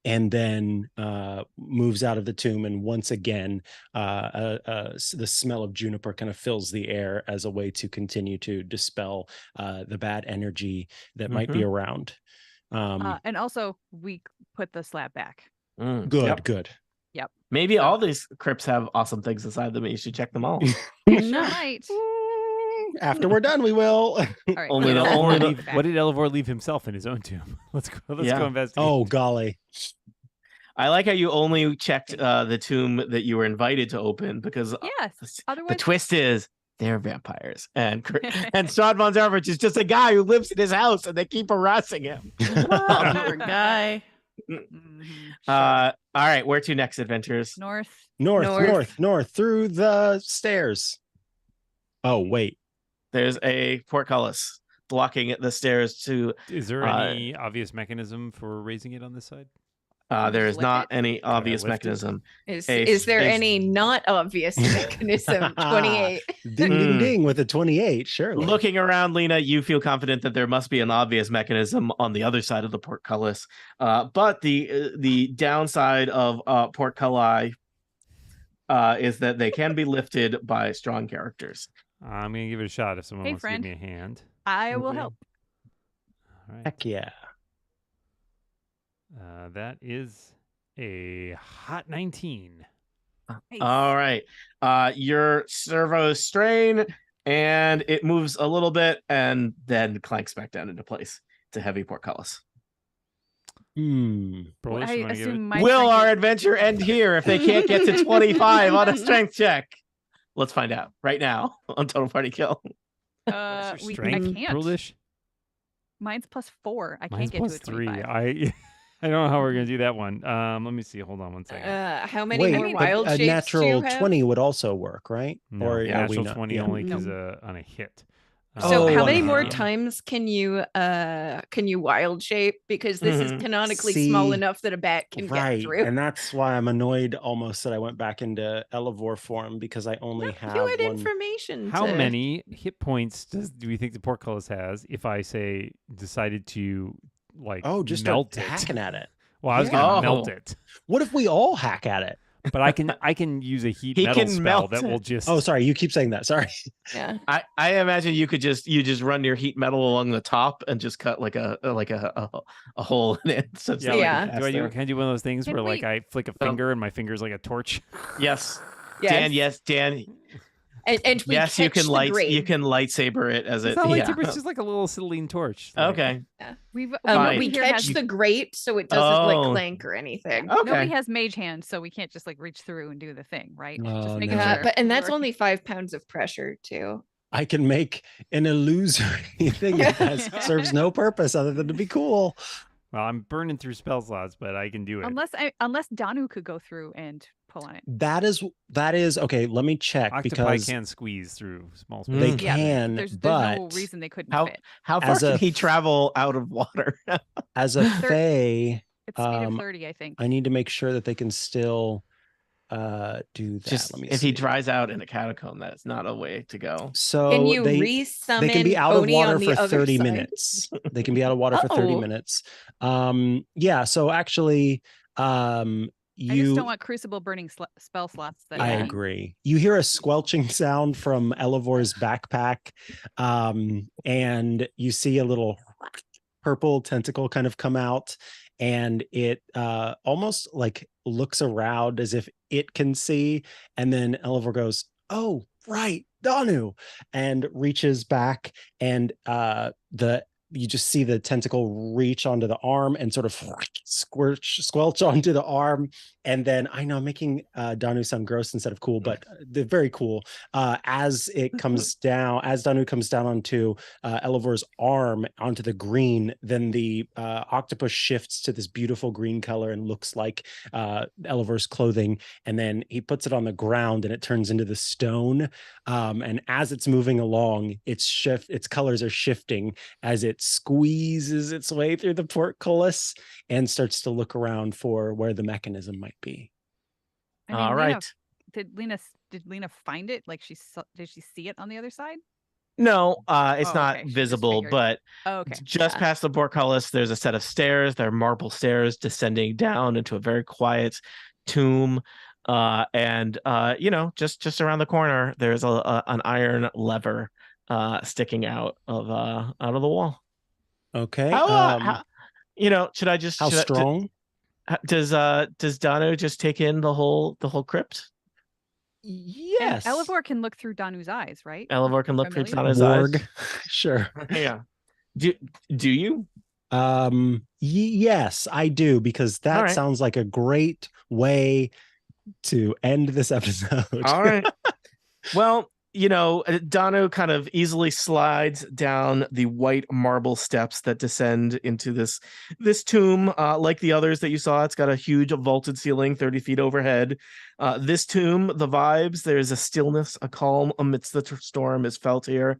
and then moves out of the tomb, and once again the smell of juniper kind of fills the air as a way to continue to dispel the bad energy that might be around. And also, we put the slab back. Good. Maybe all these crypts have awesome things inside them. You should check them all. We sure might. After we're done, we will. All right. Only put the- it only the- back. What did Elevor leave himself in his own tomb? Let's go investigate. Oh, golly. I like how you only checked the tomb that you were invited to open, because Yes. the Otherwise, twist is they're vampires, and Strahd von Zarovich is just a guy who lives in his house, and they keep harassing him. Poor guy. Mhm. All right, where to next, adventures? North. North through the stairs. Oh, wait. There's a portcullis blocking the stairs to. Is there any obvious mechanism for raising it on this side? There is Lift not it. any obvious lift it? mechanism. Is there any not obvious mechanism? 28. Ding, ding, ding with a 28, surely. Looking around, Lena, you feel confident that there must be an obvious mechanism on the other side of the portcullis. But the downside of portculli is that they can be lifted by strong characters. I'm gonna give it a shot if someone Hey, wants friend. to give me a hand. I will Okay. help. All right. Heck yeah. That is a hot 19. Nice. All right. Your servo strain, and it moves a little bit and then clanks back down into place. It's a heavy portcullis. Brolish, I you wanna give it? assume my Will strength our is- adventure end here if they can't get to 25 on a strength check? Let's find out right now on Total Party Kill. What's your I strength, can't. Brolish? Mine's +4. I Mine's can't get to a +3. 25. I don't know how we're gonna do that one. Let me see. Hold on one second. How many Wait, more but wild a shapes do you natural have? 20 would also work, right? No, Or are we natural not? 20 Yeah. only No. because on a hit. So Oh, how on many a more hit. times can you wild shape? Because this is canonically small See, enough that a bat can Right. get through. And that's why I'm annoyed almost that I went back into Elevor form, because I only have you had one. information. How to... many hit points do we think the portcullis has if I say decided to Oh, just melt start it? hacking at it. Well, I was Yeah. gonna Oh. melt it. What if we all hack at it? But I can use a heat He metal can spell melt that it. will just. Oh, sorry. You keep saying that. Sorry. Yeah. I imagine you just run your heat metal along the top and just cut like a hole in it. So it's not like Yeah. it pass through. Can I do one of those things Can where like we- I flick a Oh. finger and my finger's like a torch? Yes. Yes. Dan. And we Yes, you catch can the grade. you can lightsaber it as It's it. not like Yeah. it's just like a little acetylene torch. Like, Okay. We've Fine. We nobody here catch has, the grate so it doesn't like Oh. clank or anything. Okay. nobody has mage hands, so we can't just like reach through and do the thing, right? Oh, Just making no. Yeah, sure. but and that's We're- only 5 pounds of pressure too. I can make an illusory thing that serves no purpose other than to be cool. Well, I'm burning through spell slots, but I can do it. unless Danu could go through and pull on it. That is okay. Let me check Octopi because can squeeze through small Mm. they spaces. Yeah, can, There's but no reason they couldn't How fit. how far As can a- he travel out of water? as a fae, It's speed of Um, 30, I think. I need to make sure that they can still do that. Just Let me if see. he dries out in a catacomb, that's not a way to go. So Can you they re-summon can be out of Oni water on the for other 30 side? minutes. They can be out of water for 30 Uh-oh. minutes. Yeah, so actually I just you don't want crucible burning spell slots. That I Yeah. agree. You hear a squelching sound from Elivor's backpack, and you see a little purple tentacle kind of come out, and it almost like looks around as if it can see, and then Elivor goes, "Oh, right, Danu," and reaches back, and you just see the tentacle reach onto the arm and sort of squelch onto the arm. And then I know I'm making Danu sound gross instead of cool, but they're very cool. As it comes down, as Danu comes down onto Elivor's arm, onto the green, then the octopus shifts to this beautiful green color and looks like Elivor's clothing. And then he puts it on the ground and it turns into the stone. And as it's moving along, its colors are shifting as it squeezes its way through the portcullis and starts to look around for where the mechanism might be. I mean, All Lena, right. did Lena find it? Like did she see it on the other side? No, it's Oh, not okay. She just visible, figured. but Oh, okay. just Yeah. past the portcullis, there's a set of stairs. They're marble stairs descending down into a very quiet tomb. And just around the corner, there's an iron lever sticking out of the wall. Okay. Should I just how strong? does Danu just take in the whole crypt? Yes. And Elivor can look through Danu's eyes, right? Elivor can look through Familiar? Danu's eyes. Warg. Sure. Yeah. Do you? Yes, I do, because that All right. sounds like a great way to end this episode. All right. Well, Danu kind of easily slides down the white marble steps that descend into this tomb. Like the others that you saw, it's got a huge vaulted ceiling 30 feet overhead. This tomb, the vibes, there's a stillness, a calm amidst the storm is felt here.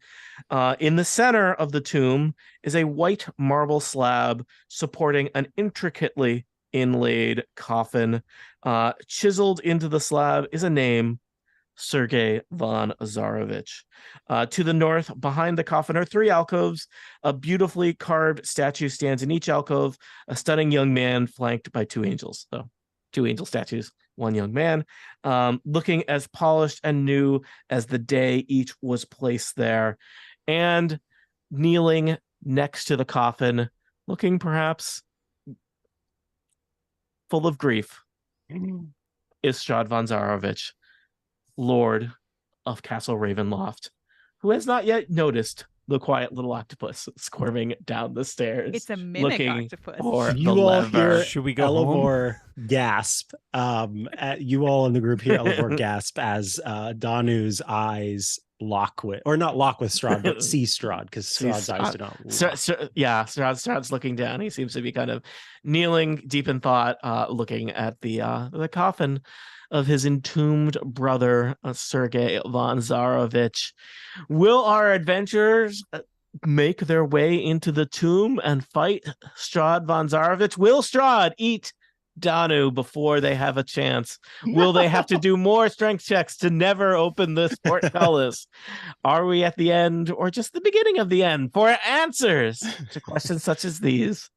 In the center of the tomb is a white marble slab supporting an intricately inlaid coffin. Chiseled into the slab is a name, Sergei von Zarovich. To the north, behind the coffin, are 3 alcoves. A beautifully carved statue stands in each alcove, a stunning young man flanked by 2 angels. So 2 angel statues, 1 young man, looking as polished and new as the day each was placed there. And kneeling next to the coffin, looking perhaps full of grief, is Strahd von Zarovich, Lord of Castle Ravenloft, who has not yet noticed the quiet little octopus squirming down the stairs. It's a mimic looking octopus. for the You all lever. hear Should we go home? Elivor gasp. You all in the group hear Elivor gasp as Danu's eyes lock with, or not lock with Strahd, but see Strahd, because Strahd's eyes do not lock. Strahd's looking down. He seems to be kind of kneeling deep in thought, looking at the coffin of his entombed brother, Sergei von Zarovich. Will our adventurers make their way into the tomb and fight Strahd von Zarovich? Will Strahd eat Danu before they have a chance? Will they have to do more strength checks to never open this portcullis? Are we at the end or just the beginning of the end? For answers to questions such as these,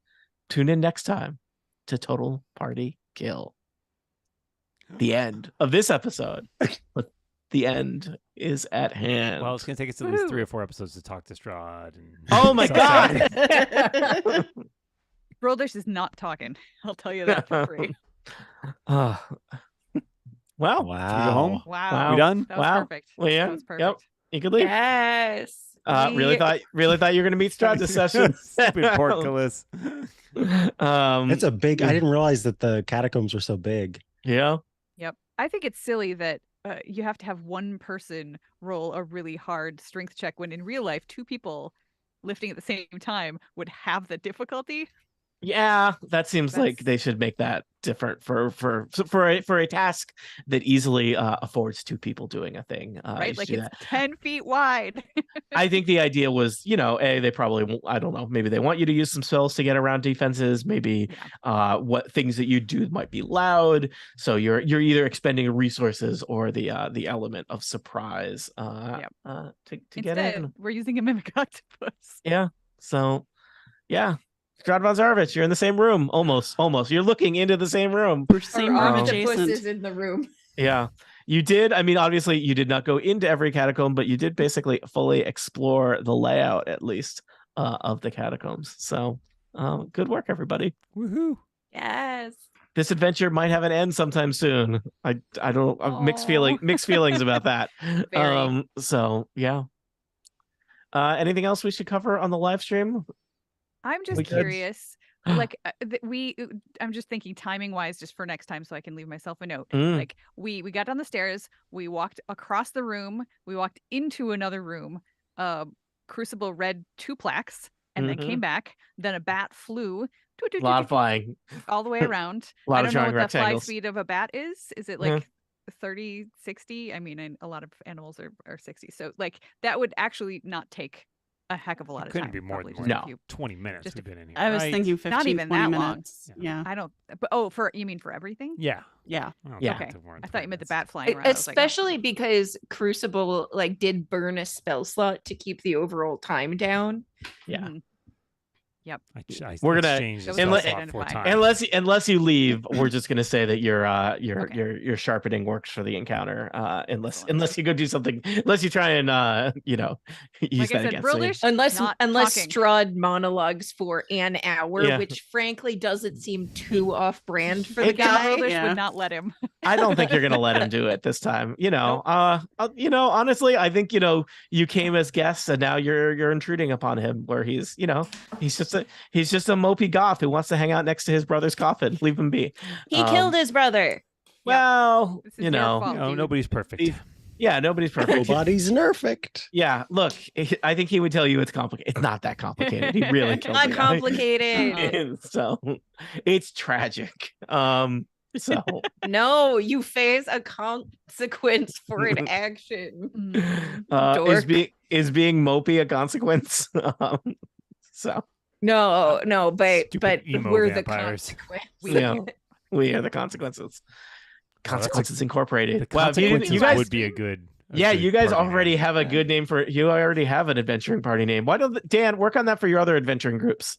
tune in next time to Total Party Kill. the end of this episode. But the end is at hand. Well, it's going to take us at least 3 or 4 episodes to talk to Strahd. And Oh my God. Broldish is not talking. I'll tell you that for free. Well, Should we go home? Wow. We done? That was Wow. perfect. Well, yeah. That was perfect. Yep. You could leave. Yes. Really thought you were going to meet Strahd this session. Stupid portcullis. It's a big. I didn't realize that the catacombs were so big. Yeah. Yep. I think it's silly that you have to have one person roll a really hard strength check when in real life 2 people lifting at the same time would have the difficulty. Yeah, that seems like they should make that different for a task that easily affords 2 people doing a thing. Right? Like it's 10 feet wide. I think the idea was, they probably, I don't know, maybe they want you to use some spells to get around defenses. Maybe what things that you do might be loud. So you're either expending resources or the element of surprise to get in. We're using a mimic octopus. Yeah. So, yeah. Strahd von Zarovich, you're in the same room. Almost. You're looking into the same room. Same Our room octopus adjacent. is in the room. Yeah. You did. I mean, obviously, you did not go into every catacomb, but you did basically fully explore the layout, at least, of the catacombs. So, good work, everybody. Woohoo. Yes. This adventure might have an end sometime soon. I don't mixed feelings about that. Very. So yeah. Anything else we should cover on the live stream? I'm just curious. Like I'm just thinking timing wise, just for next time, so I can leave myself a note. Like we got down the stairs, we walked across the room, we walked into another room. Crucible read 2 plaques and then came back. Then a bat flew. A lot of flying all the way around. A lot I of don't know drawing what the fly rectangles. speed of a bat is. Is it like 30, 60? I mean, a lot of animals are 60. So like that would actually not take a heck of a lot of time. Couldn't be more probably than just a few. 20 minutes Just we've been in here. I was right? thinking 15, Not even 20 that long. minutes. Yeah. I don't. But you mean for everything? Yeah. Yeah. Yeah. Okay. I thought you meant the bat flying around. Especially because Crucible did burn a spell slot to keep the overall time down. Yeah. Mhm. Yep. We're gonna change unless you leave, we're just gonna say that your sharpening works for the encounter. Unless you go do something, unless you try and use Like that I said, against Brolish, Unless not talking. Strahd monologues for an hour, Yeah. which frankly doesn't seem too off brand for the It guy. Brolish Yeah. would not let him. I don't think you're gonna let him do it this time. Honestly, I think you came as guests and now you're intruding upon him. Where he's just a mopey goth who wants to hang out next to his brother's coffin. Leave him be. He killed his brother. Well, This is your fault, dude. nobody's perfect. Yeah, nobody's perfect. Nobody's perfect. Yeah, look, I think he would tell you it's complicated. It's not that complicated. He really killed Not the guy. complicated. So it's tragic. So No, you face a consequence for an action. is being mopey a consequence? So No, but Stupid emo we're vampires. the consequence. we are the consequences. Consequences Incorporated. The Wow, consequences you guys would be a good. you guys party already name. have a good name for. You already have an adventuring party name. Why don't Dan work on that for your other adventuring groups?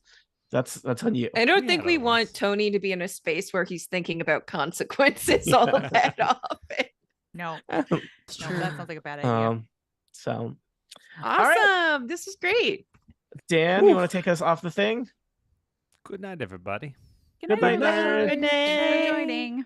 That's on you. I don't We think had we other want ones. Tony to be in a space where he's thinking about consequences all that often. No, It's no, true. that sounds like a bad idea. So Awesome. This is great. Dan, you want to take us off the thing? Good night, everybody. Good night, Good night, everyone. nerd. Good Thanks for night. joining.